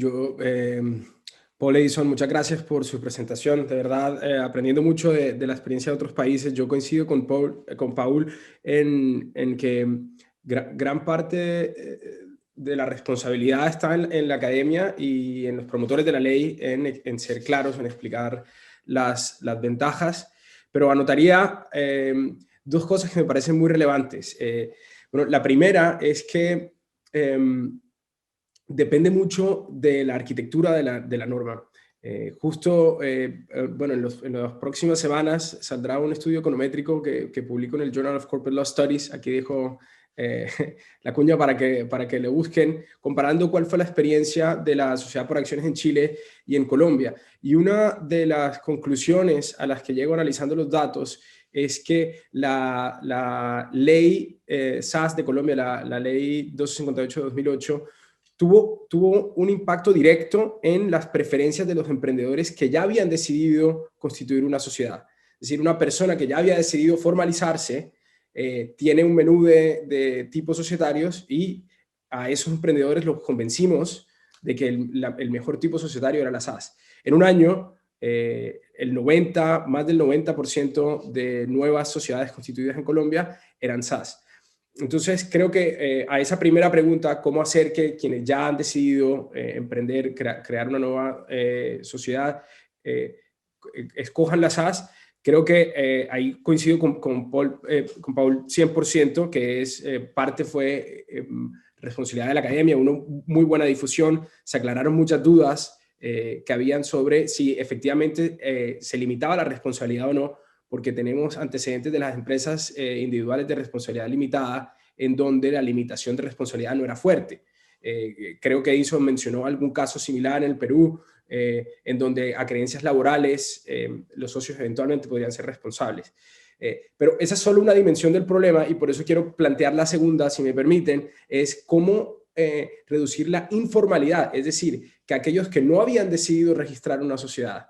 Paul Edison, muchas gracias por su presentación. De verdad, aprendiendo mucho de la experiencia de otros países, yo coincido con Paul en que gran parte de la responsabilidad está en la academia y en los promotores de la ley en ser claros, en explicar las ventajas, pero anotaría dos cosas que me parecen muy relevantes. Bueno, la primera es que depende mucho de la arquitectura de la norma. Bueno, en las próximas semanas saldrá un estudio econométrico que publico en el Journal of Corporate Law Studies. Aquí dejo la cuña para que le busquen, comparando cuál fue la experiencia de la sociedad por acciones en Chile y en Colombia. Y una de las conclusiones a las que llego analizando los datos es que la ley SAS de Colombia, la ley 258 de 2008, tuvo un impacto directo en las preferencias de los emprendedores que ya habían decidido constituir una sociedad. Es decir, una persona que ya había decidido formalizarse tiene un menú de tipos societarios y a esos emprendedores los convencimos de que el mejor tipo societario era la SAS. En un año, más del 90% de nuevas sociedades constituidas en Colombia eran SAS. Entonces, creo que a esa primera pregunta, cómo hacer que quienes ya han decidido emprender, crear una nueva sociedad, escojan la SAS, creo que ahí coincido con Paul 100%, que parte fue responsabilidad de la academia, una muy buena difusión, se aclararon muchas dudas que habían sobre si efectivamente se limitaba la responsabilidad o no, porque tenemos antecedentes de las empresas individuales de responsabilidad limitada, en donde la limitación de responsabilidad no era fuerte. Creo que Edison mencionó algún caso similar en el Perú, en donde a creencias laborales los socios eventualmente podrían ser responsables. Pero esa es solo una dimensión del problema y por eso quiero plantear la segunda, si me permiten, es cómo reducir la informalidad, es decir, que aquellos que no habían decidido registrar una sociedad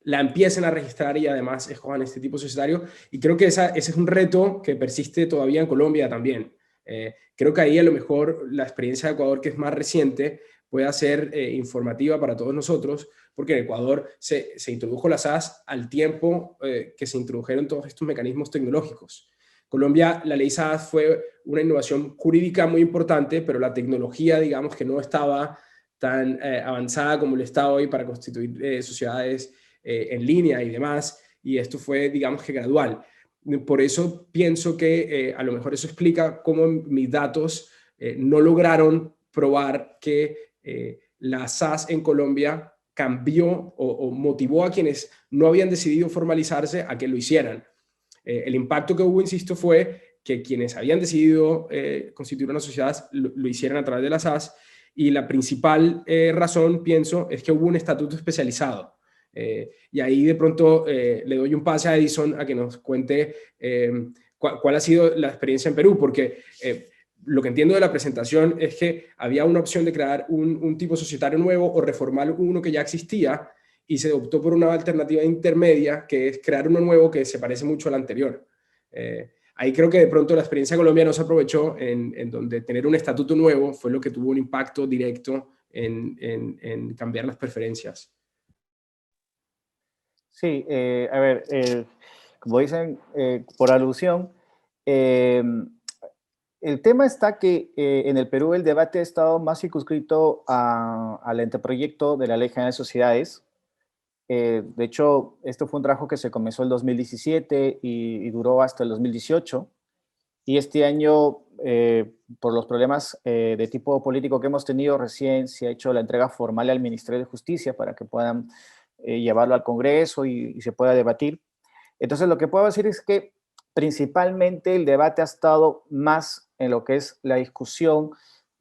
la empiecen a registrar y además escojan este tipo societario. Y creo que ese es un reto que persiste todavía en Colombia también. Creo que ahí a lo mejor la experiencia de Ecuador, que es más reciente, puede ser informativa para todos nosotros, porque en Ecuador se introdujo la SAS al tiempo que se introdujeron todos estos mecanismos tecnológicos. Colombia, la ley SAS fue una innovación jurídica muy importante, pero la tecnología, digamos, que no estaba tan avanzada como lo está hoy para constituir sociedades en línea y demás, y esto fue, digamos que gradual. Por eso pienso que a lo mejor eso explica cómo mis datos no lograron probar que la SAS en Colombia cambió o motivó a quienes no habían decidido formalizarse a que lo hicieran. El impacto que hubo, insisto, fue que quienes habían decidido constituir una sociedad lo hicieran a través de la SAS, y la principal razón, pienso, es que hubo un estatuto especializado. Y ahí de pronto le doy un pase a Edison a que nos cuente cuál ha sido la experiencia en Perú, porque lo que entiendo de la presentación es que había una opción de crear un tipo societario nuevo o reformar uno que ya existía, y se optó por una alternativa intermedia, que es crear uno nuevo que se parece mucho al anterior. Ahí creo que de pronto la experiencia de Colombia no se aprovechó, en donde tener un estatuto nuevo fue lo que tuvo un impacto directo en cambiar las preferencias. Sí, a ver, como dicen, por alusión, el tema está que en el Perú el debate ha estado más circunscrito al anteproyecto de la Ley General de Sociedades. De hecho, esto fue un trabajo que se comenzó en el 2017 y duró hasta el 2018. Y este año, por los problemas de tipo político que hemos tenido, recién se ha hecho la entrega formal al Ministerio de Justicia para que puedan llevarlo al Congreso y se pueda debatir. Entonces, lo que puedo decir es que principalmente el debate ha estado más en lo que es la discusión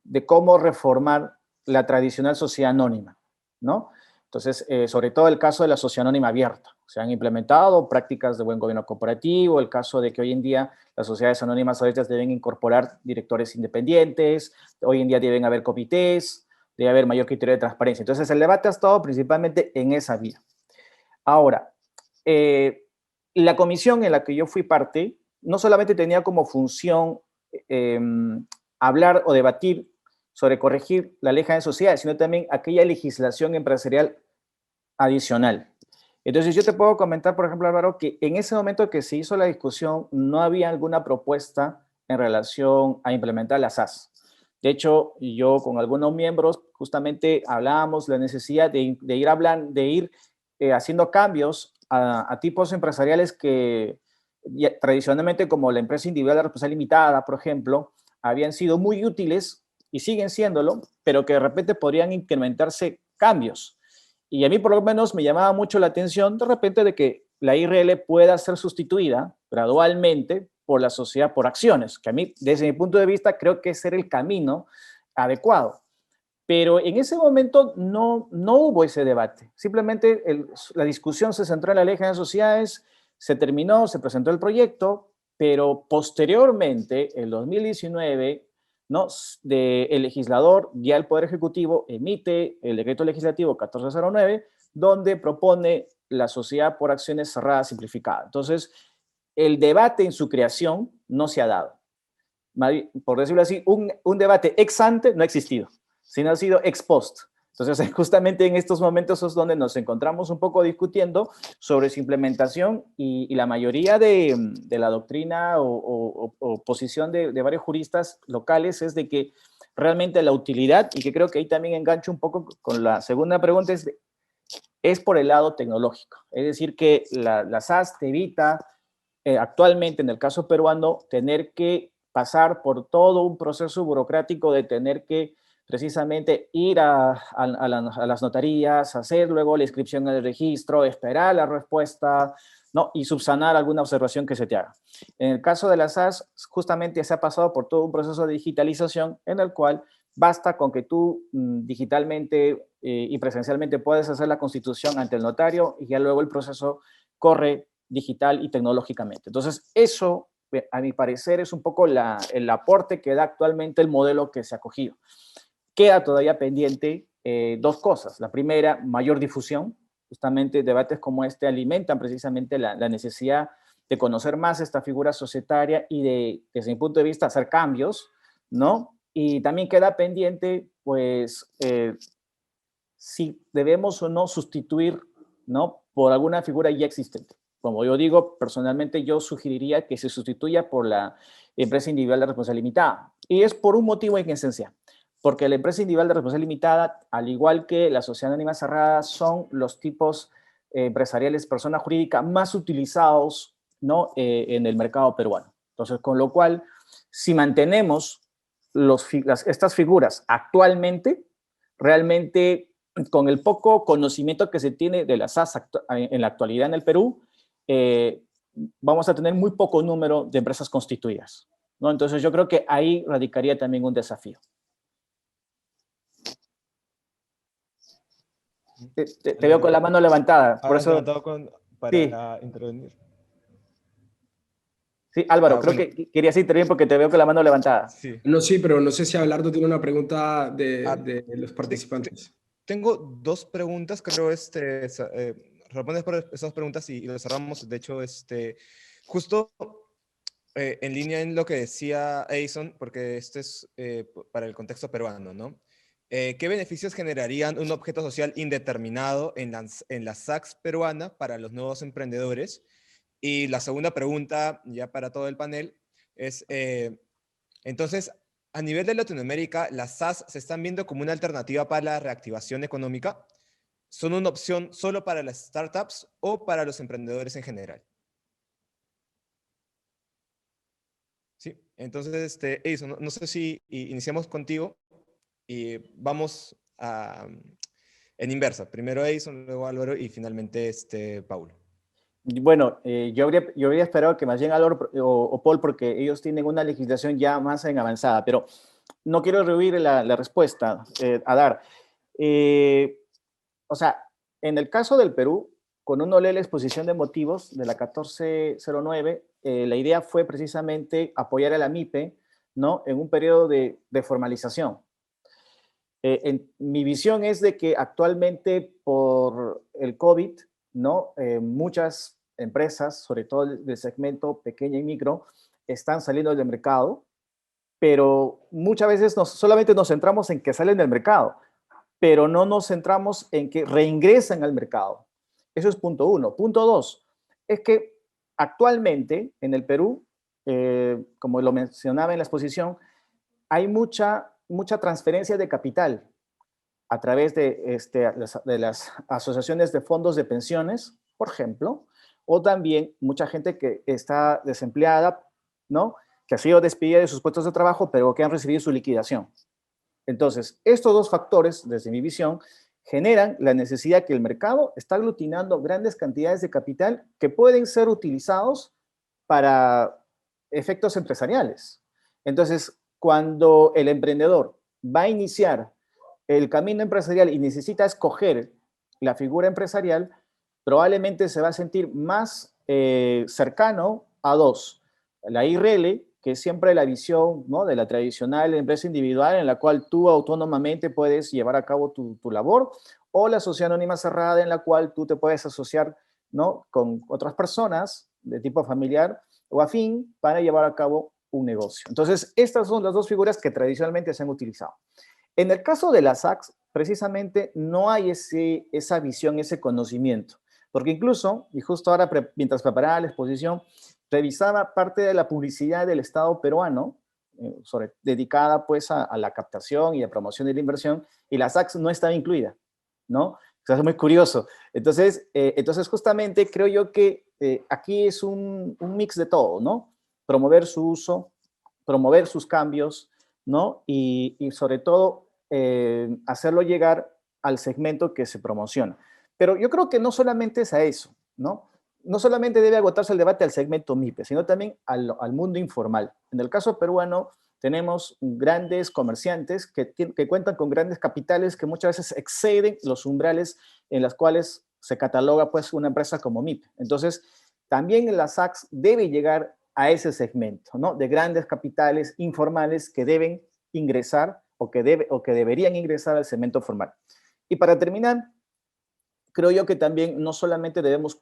de cómo reformar la tradicional sociedad anónima, ¿no? Entonces, sobre todo el caso de la sociedad anónima abierta. Se han implementado prácticas de buen gobierno corporativo, el caso de que hoy en día las sociedades anónimas abiertas deben incorporar directores independientes, hoy en día deben haber comités, debe haber mayor criterio de transparencia. Entonces, el debate ha estado principalmente en esa vía. Ahora, la comisión en la que yo fui parte no solamente tenía como función hablar o debatir sobre corregir la Ley General de Sociedades, sino también aquella legislación empresarial adicional. Entonces, yo te puedo comentar, por ejemplo, Álvaro, que en ese momento que se hizo la discusión no había alguna propuesta en relación a implementar la SAS. De hecho, yo con algunos miembros justamente hablábamos la necesidad de ir haciendo cambios a tipos empresariales que tradicionalmente, como la empresa individual de responsabilidad limitada, por ejemplo, habían sido muy útiles y siguen siéndolo, pero que de repente podrían incrementarse cambios. Y a mí por lo menos me llamaba mucho la atención de repente de que la IRL pueda ser sustituida gradualmente por la sociedad por acciones, que a mí, desde mi punto de vista, creo que ese era el camino adecuado. Pero en ese momento no hubo ese debate. Simplemente la discusión se centró en la Ley General de Sociedades, se terminó, se presentó el proyecto, pero posteriormente, en 2019, ¿no? El legislador, ya el Poder Ejecutivo, emite el decreto legislativo 1409, donde propone la sociedad por acciones cerrada simplificada. Entonces, el debate en su creación no se ha dado. Por decirlo así, un debate ex ante no ha existido, sino ha sido ex post. Entonces, justamente en estos momentos es donde nos encontramos un poco discutiendo sobre su implementación y la mayoría de la doctrina o posición de varios juristas locales es de que realmente la utilidad, y que creo que ahí también engancho un poco con la segunda pregunta, es por el lado tecnológico. Es decir, que la SAS te evita actualmente, en el caso peruano, tener que pasar por todo un proceso burocrático de tener que precisamente ir a las notarías, hacer luego la inscripción en el registro, esperar la respuesta, ¿no? Y subsanar alguna observación que se te haga. En el caso de la SAS, justamente se ha pasado por todo un proceso de digitalización en el cual basta con que tú digitalmente y presencialmente puedes hacer la constitución ante el notario y ya luego el proceso corre digital y tecnológicamente. Entonces, eso, a mi parecer, es un poco el aporte que da actualmente el modelo que se ha cogido. Queda todavía pendiente dos cosas. La primera, mayor difusión. Justamente debates como este alimentan precisamente la necesidad de conocer más esta figura societaria y desde mi punto de vista, hacer cambios, ¿no? Y también queda pendiente, pues, si debemos o no sustituir, ¿no?, por alguna figura ya existente. Como yo digo, personalmente yo sugeriría que se sustituya por la empresa individual de responsabilidad limitada. Y es por un motivo en esencia. Porque la empresa individual de responsabilidad limitada, al igual que la sociedad anónima cerrada, son los tipos empresariales, persona jurídica, más utilizados, ¿no?, en el mercado peruano. Entonces, con lo cual, si mantenemos estas figuras actualmente, realmente, con el poco conocimiento que se tiene de las SAS en la actualidad en el Perú, vamos a tener muy poco número de empresas constituidas, ¿no? Entonces, yo creo que ahí radicaría también un desafío. Te veo con la mano levantada. Por eso, levantado sí, para intervenir. sí, Álvaro, creo Bueno, que querías intervenir porque te veo con la mano levantada. sí. No, sí, pero no sé si Abelardo tiene una pregunta Ah, de los participantes. Tengo dos preguntas, creo, respondes por esas preguntas y lo cerramos. De hecho, justo en línea en lo que decía Edison, porque este es para el contexto peruano, ¿no? ¿Qué beneficios generarían un objeto social indeterminado en la SACS peruana para los nuevos emprendedores? Y la segunda pregunta, ya para todo el panel, es, entonces, a nivel de Latinoamérica, las SAS se están viendo como una alternativa para la reactivación económica. ¿Son una opción solo para las startups o para los emprendedores en general? Sí, entonces, Edison, no sé si iniciamos contigo y vamos en inversa. Primero Edison, luego Álvaro y finalmente Paulo. Bueno, yo habría esperado que más bien Álvaro o Paul, porque ellos tienen una legislación ya más en avanzada, pero no quiero rehuir la respuesta a dar. O sea, en el caso del Perú, cuando uno lee la exposición de motivos de la 1409, la idea fue precisamente apoyar a la MIPE, ¿no?, en un periodo de formalización. Mi visión es de que actualmente por el COVID, ¿no?, muchas empresas, sobre todo del segmento pequeña y micro, están saliendo del mercado, pero muchas veces solamente nos centramos en que salen del mercado, pero no nos centramos en que reingresan al mercado. Eso es punto uno. Punto dos, es que actualmente en el Perú, como lo mencionaba en la exposición, hay mucha transferencia de capital a través de las asociaciones de fondos de pensiones, por ejemplo, o también mucha gente que está desempleada, ¿no?, que ha sido despedida de sus puestos de trabajo, pero que han recibido su liquidación. Entonces, estos dos factores, desde mi visión, generan la necesidad que el mercado está aglutinando grandes cantidades de capital que pueden ser utilizados para efectos empresariales. Entonces, cuando el emprendedor va a iniciar el camino empresarial y necesita escoger la figura empresarial, probablemente se va a sentir más cercano a dos: la IRL, que es siempre la visión, ¿no?, de la tradicional empresa individual en la cual tú autónomamente puedes llevar a cabo tu labor, o la sociedad anónima cerrada en la cual tú te puedes asociar, ¿no?, con otras personas de tipo familiar o afín para llevar a cabo un negocio. Entonces, estas son las dos figuras que tradicionalmente se han utilizado. En el caso de las SACs, precisamente no hay esa visión, ese conocimiento, porque incluso, y justo ahora mientras preparaba la exposición, revisaba parte de la publicidad del Estado peruano, dedicada pues a la captación y a promoción de la inversión, y la SACs no estaba incluida, ¿no? O sea, es muy curioso. Entonces justamente creo yo que aquí es un mix de todo, ¿no? Promover su uso, promover sus cambios, ¿no? Y sobre todo hacerlo llegar al segmento que se promociona. Pero yo creo que no solamente es a eso, ¿no? No solamente debe agotarse el debate al segmento MIPE, sino también al mundo informal. En el caso peruano tenemos grandes comerciantes que cuentan con grandes capitales que muchas veces exceden los umbrales en los cuales se cataloga pues una empresa como MIPE. Entonces, también la SACS debe llegar a ese segmento, ¿no? De grandes capitales informales que deben ingresar o que deberían ingresar al segmento formal. Y para terminar, creo yo que también no solamente debemos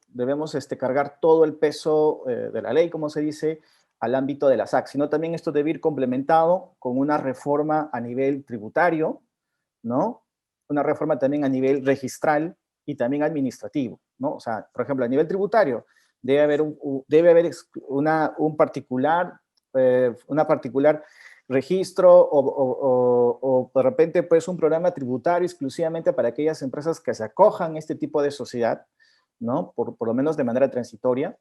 cargar todo el peso de la ley, como se dice, al ámbito de la SAC, sino también esto debe ir complementado con una reforma a nivel tributario, ¿no? Una reforma también a nivel registral y también administrativo, ¿no? O sea, por ejemplo, a nivel tributario debe haber una particular registro o de repente pues un programa tributario exclusivamente para aquellas empresas que se acojan a este tipo de sociedad, ¿no? Por lo menos de manera transitoria.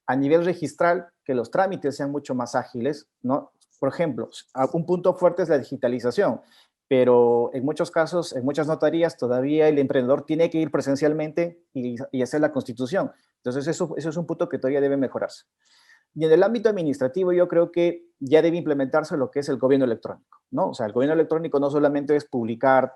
A nivel registral, que los trámites sean mucho más ágiles, ¿no? Por ejemplo, un punto fuerte es la digitalización, pero en muchos casos, en muchas notarías, todavía el emprendedor tiene que ir presencialmente y hacer la constitución. Entonces, eso es un punto que todavía debe mejorarse. Y en el ámbito administrativo, yo creo que ya debe implementarse lo que es el gobierno electrónico, ¿no? O sea, el gobierno electrónico no solamente es publicar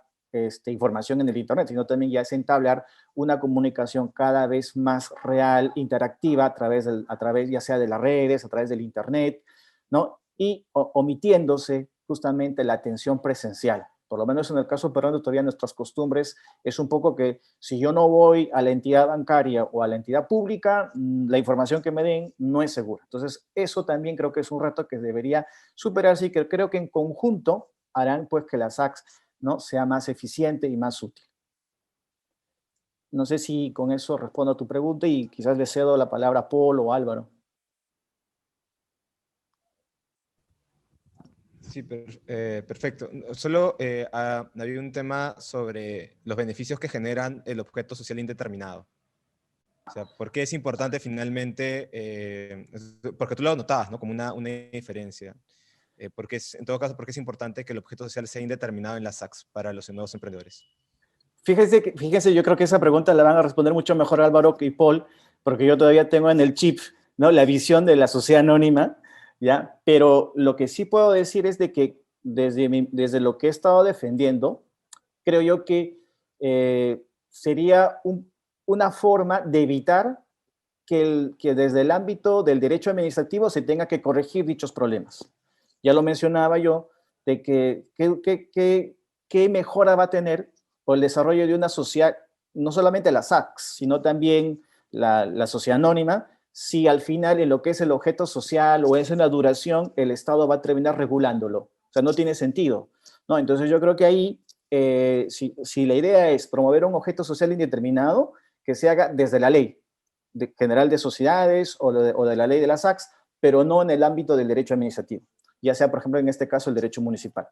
información en el Internet, sino también ya es entablar una comunicación cada vez más real, interactiva, a través ya sea de las redes, a través del Internet, ¿no? Y omitiéndose justamente la atención presencial. Por lo menos en el caso peruano todavía nuestras costumbres es un poco que si yo no voy a la entidad bancaria o a la entidad pública, la información que me den no es segura. Entonces, eso también creo que es un reto que debería superarse y que creo que en conjunto harán pues que la SACS, ¿no?, sea más eficiente y más útil. No sé si con eso respondo a tu pregunta y quizás le cedo la palabra a Paul o Álvaro. Sí, perfecto. Solo había un tema sobre los beneficios que generan el objeto social indeterminado. O sea, ¿por qué es importante finalmente? Porque tú lo notabas, ¿no? Como una diferencia. En todo caso, ¿por qué es importante que el objeto social sea indeterminado en las SACS para los nuevos emprendedores? Fíjense, yo creo que esa pregunta la van a responder mucho mejor Álvaro que Paul, porque yo todavía tengo en el chip, ¿no?, la visión de la sociedad anónima, ¿ya? Pero lo que sí puedo decir es de que desde lo que he estado defendiendo, creo yo que sería una forma de evitar que desde el ámbito del derecho administrativo se tenga que corregir dichos problemas. Ya lo mencionaba yo, de qué mejora va a tener por el desarrollo de una sociedad, no solamente la SACS, sino también la sociedad anónima, si al final en lo que es el objeto social o es una duración, el Estado va a terminar regulándolo. O sea, no tiene sentido, ¿no? Entonces yo creo que ahí, si la idea es promover un objeto social indeterminado, que se haga desde la ley general de sociedades o de la ley de las SACS, pero no en el ámbito del derecho administrativo, ya sea, por ejemplo, en este caso, el derecho municipal.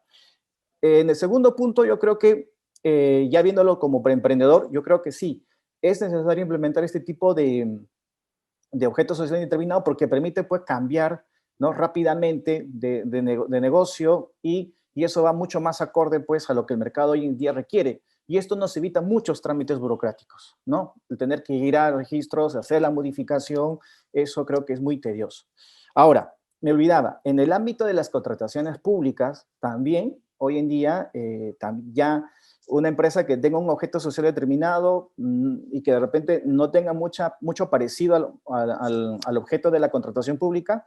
En el segundo punto, yo creo que, ya viéndolo como preemprendedor, yo creo que sí, es necesario implementar este tipo de objeto social indeterminado porque permite pues cambiar, ¿no?, rápidamente de negocio y eso va mucho más acorde pues a lo que el mercado hoy en día requiere. Y esto nos evita muchos trámites burocráticos, ¿no? El tener que ir a registros, hacer la modificación, eso creo que es muy tedioso. Ahora, me olvidaba, en el ámbito de las contrataciones públicas, también hoy en día ya una empresa que tenga un objeto social determinado y que de repente no tenga mucho parecido al objeto de la contratación pública,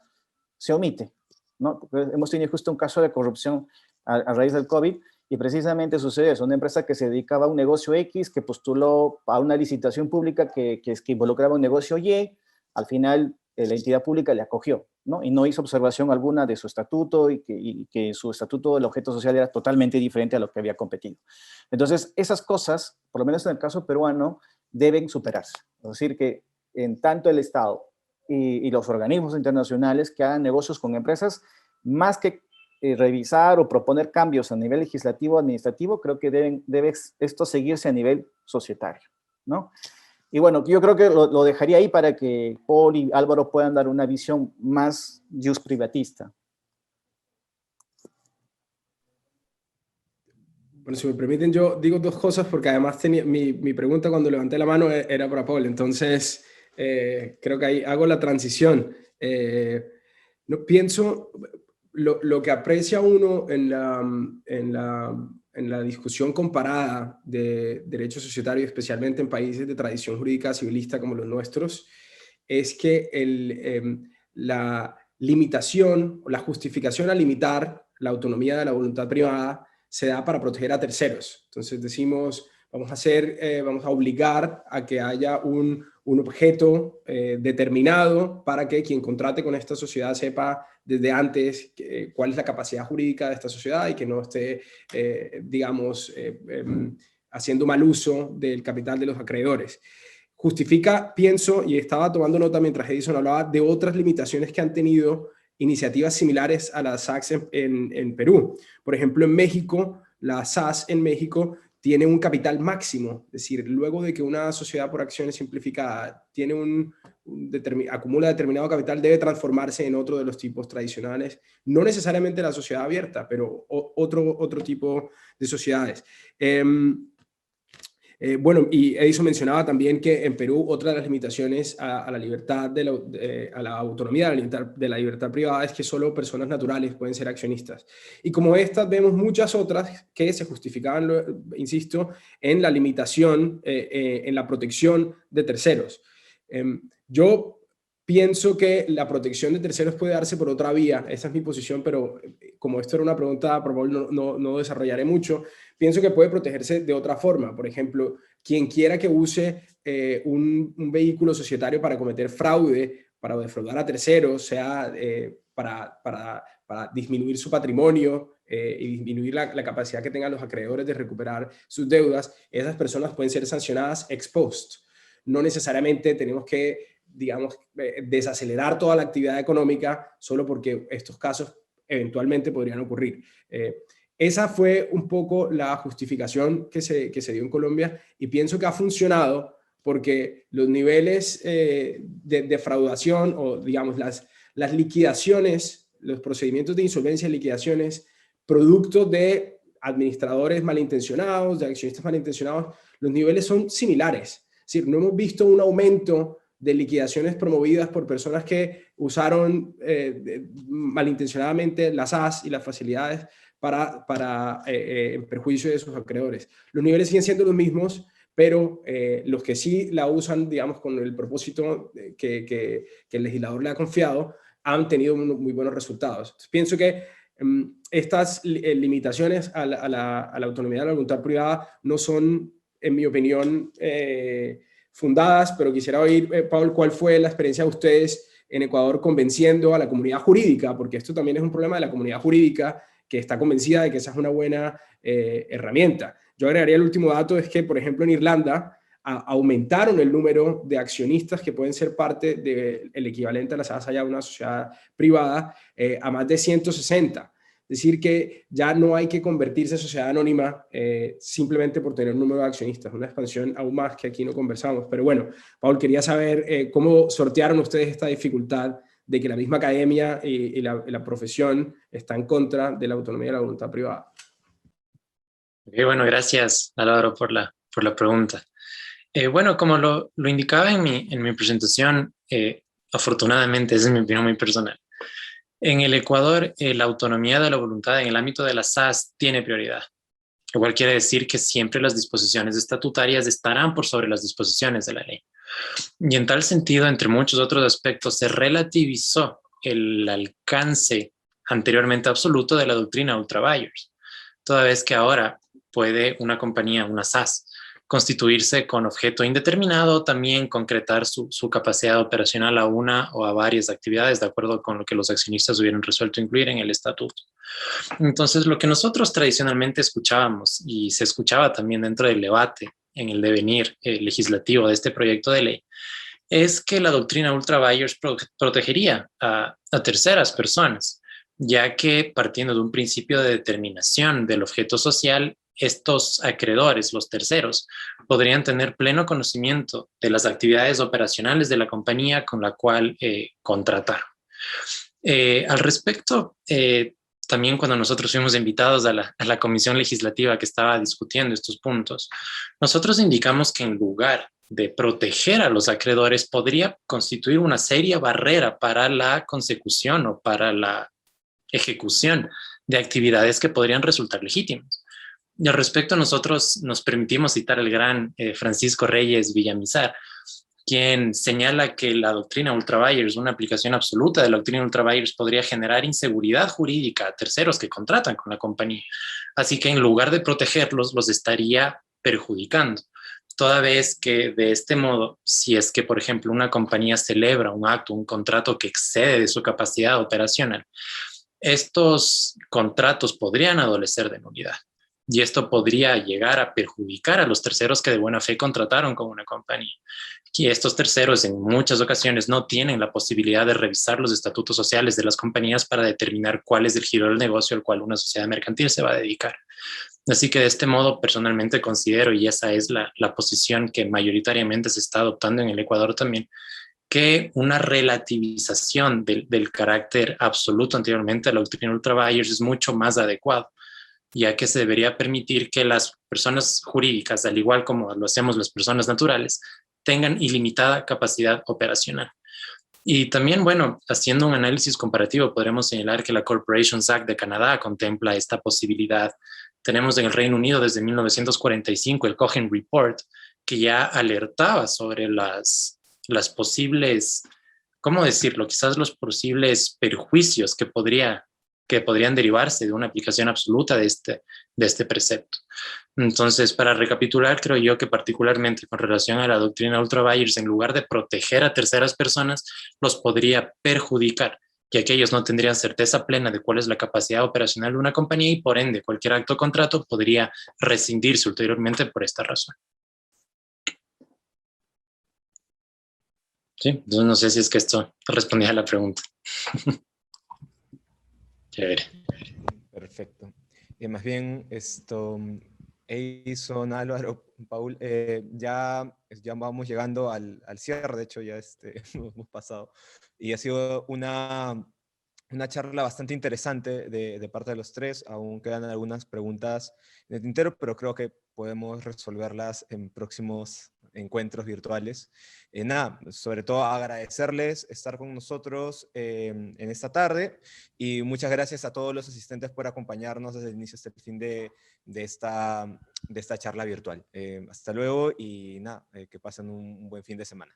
se omite, ¿no? Porque hemos tenido justo un caso de corrupción a raíz del COVID y precisamente sucede eso, una empresa que se dedicaba a un negocio X, que postuló a una licitación pública que involucraba un negocio Y, al final la entidad pública le acogió, ¿no? Y no hizo observación alguna de su estatuto y que su estatuto del objeto social era totalmente diferente a lo que había competido. Entonces, esas cosas, por lo menos en el caso peruano, deben superarse. Es decir, que en tanto el Estado y los organismos internacionales que hagan negocios con empresas, más que revisar o proponer cambios a nivel legislativo o administrativo, creo que debe esto seguirse a nivel societario, ¿no? Y bueno, yo creo que lo dejaría ahí para que Paul y Álvaro puedan dar una visión más privatista. Bueno, si me permiten, yo digo dos cosas porque además tenía, mi pregunta cuando levanté la mano era para Paul, entonces creo que ahí hago la transición. No pienso, lo que aprecia uno en la discusión comparada de derecho societario, especialmente en países de tradición jurídica civilista como los nuestros, es que la limitación o la justificación a limitar la autonomía de la voluntad privada se da para proteger a terceros. Entonces decimos, vamos a obligar a que haya un objeto determinado para que quien contrate con esta sociedad sepa desde antes cuál es la capacidad jurídica de esta sociedad y que no esté, haciendo mal uso del capital de los acreedores. Justifica, pienso, y estaba tomando nota mientras Edison hablaba de otras limitaciones que han tenido iniciativas similares a las SAS en Perú. Por ejemplo, en México, la SAS en México tiene un capital máximo, es decir, luego de que una sociedad por acciones simplificada tiene acumula determinado capital, debe transformarse en otro de los tipos tradicionales, no necesariamente la sociedad abierta, pero otro tipo de sociedades. Bueno, y Edison mencionaba también que en Perú otra de las limitaciones a la libertad, a la autonomía de la libertad privada es que solo personas naturales pueden ser accionistas. Y como estas, vemos muchas otras que se justificaban, insisto, en la limitación, en la protección de terceros. Yo pienso que la protección de terceros puede darse por otra vía, esa es mi posición, pero como esto era una pregunta, probablemente no desarrollaré mucho. Pienso que puede protegerse de otra forma. Por ejemplo, quien quiera que use un vehículo societario para cometer fraude, para defraudar a terceros, sea para disminuir su patrimonio y disminuir la capacidad que tengan los acreedores de recuperar sus deudas, esas personas pueden ser sancionadas ex post. No necesariamente tenemos que, digamos, desacelerar toda la actividad económica solo porque estos casos eventualmente podrían ocurrir. Esa fue un poco la justificación que se dio en Colombia y pienso que ha funcionado porque los niveles de defraudación o, digamos, las liquidaciones, los procedimientos de insolvencia y liquidaciones, producto de administradores malintencionados, de accionistas malintencionados, los niveles son similares. Es decir, no hemos visto un aumento de liquidaciones promovidas por personas que usaron malintencionadamente las SAS y las facilidades en perjuicio de sus acreedores. Los niveles siguen siendo los mismos, pero los que sí la usan, digamos, con el propósito que el legislador le ha confiado, han tenido muy buenos resultados. Entonces, pienso que estas limitaciones a la autonomía de la voluntad privada no son, en mi opinión, fundadas, pero quisiera oír, Paul, ¿cuál fue la experiencia de ustedes en Ecuador convenciendo a la comunidad jurídica? Porque esto también es un problema de la comunidad jurídica que está convencida de que esa es una buena herramienta. Yo agregaría el último dato, es que, por ejemplo, en Irlanda aumentaron el número de accionistas que pueden ser parte del equivalente a la SAS allá de una sociedad privada a más de 160. Es decir, que ya no hay que convertirse en sociedad anónima simplemente por tener un número de accionistas, una expansión aún más que aquí no conversamos. Pero bueno, Paul, quería saber cómo sortearon ustedes esta dificultad de que la misma academia y la profesión está en contra de la autonomía de la voluntad privada. Bueno, gracias, Álvaro, por la pregunta. Bueno, como lo indicaba en mi presentación, afortunadamente, esa es mi opinión muy personal. En el Ecuador, la autonomía de la voluntad en el ámbito de la SAS tiene prioridad, lo cual quiere decir que siempre las disposiciones estatutarias estarán por sobre las disposiciones de la ley. Y en tal sentido, entre muchos otros aspectos, se relativizó el alcance anteriormente absoluto de la doctrina ultra vires, toda vez que ahora puede una compañía, una SAS, constituirse con objeto indeterminado o también concretar su capacidad operacional a una o a varias actividades de acuerdo con lo que los accionistas hubieran resuelto incluir en el estatuto. Entonces, lo que nosotros tradicionalmente escuchábamos y se escuchaba también dentro del debate en el devenir legislativo de este proyecto de ley es que la doctrina ultra vires protegería a terceras personas, ya que partiendo de un principio de determinación del objeto social, estos acreedores, los terceros, podrían tener pleno conocimiento de las actividades operacionales de la compañía con la cual contrataron. Al respecto, también cuando nosotros fuimos invitados a la comisión legislativa que estaba discutiendo estos puntos, nosotros indicamos que en lugar de proteger a los acreedores podría constituir una seria barrera para la consecución o para la ejecución de actividades que podrían resultar legítimas. Y al respecto, nosotros nos permitimos citar al gran Francisco Reyes Villamizar, quien señala que la doctrina ultra-buyers, una aplicación absoluta de la doctrina ultra-buyers, podría generar inseguridad jurídica a terceros que contratan con la compañía. Así que en lugar de protegerlos, los estaría perjudicando. Toda vez que de este modo, si es que, por ejemplo, una compañía celebra un acto, un contrato que excede de su capacidad operacional, estos contratos podrían adolecer de nulidad. Y esto podría llegar a perjudicar a los terceros que de buena fe contrataron con una compañía. Y estos terceros en muchas ocasiones no tienen la posibilidad de revisar los estatutos sociales de las compañías para determinar cuál es el giro del negocio al cual una sociedad mercantil se va a dedicar. Así que de este modo personalmente considero, y esa es la posición que mayoritariamente se está adoptando en el Ecuador también, que una relativización del carácter absoluto anteriormente a la doctrina ultra-buyers es mucho más adecuado, ya que se debería permitir que las personas jurídicas, al igual como lo hacemos las personas naturales, tengan ilimitada capacidad operacional. Y también, bueno, haciendo un análisis comparativo, podremos señalar que la Corporations Act de Canadá contempla esta posibilidad. Tenemos en el Reino Unido desde 1945 el Cohen Report, que ya alertaba sobre las posibles, ¿cómo decirlo? Quizás los posibles perjuicios que podrían derivarse de una aplicación absoluta de este precepto. Entonces, para recapitular, creo yo que particularmente con relación a la doctrina ultra-buyers, en lugar de proteger a terceras personas, los podría perjudicar, ya que ellos no tendrían certeza plena de cuál es la capacidad operacional de una compañía y por ende cualquier acto o contrato podría rescindirse ulteriormente por esta razón. Sí, entonces no sé si es que esto respondía a la pregunta. Chévere. Perfecto. Más bien, Edison, Álvaro, Paul, ya vamos llegando al cierre, de hecho ya hemos pasado, y ha sido una charla bastante interesante de parte de los tres. Aún quedan algunas preguntas en el tintero, pero creo que podemos resolverlas en próximos encuentros virtuales. Nada, sobre todo agradecerles estar con nosotros en esta tarde, y muchas gracias a todos los asistentes por acompañarnos desde el inicio hasta el fin de esta charla virtual. Hasta luego y nada, que pasen un buen fin de semana.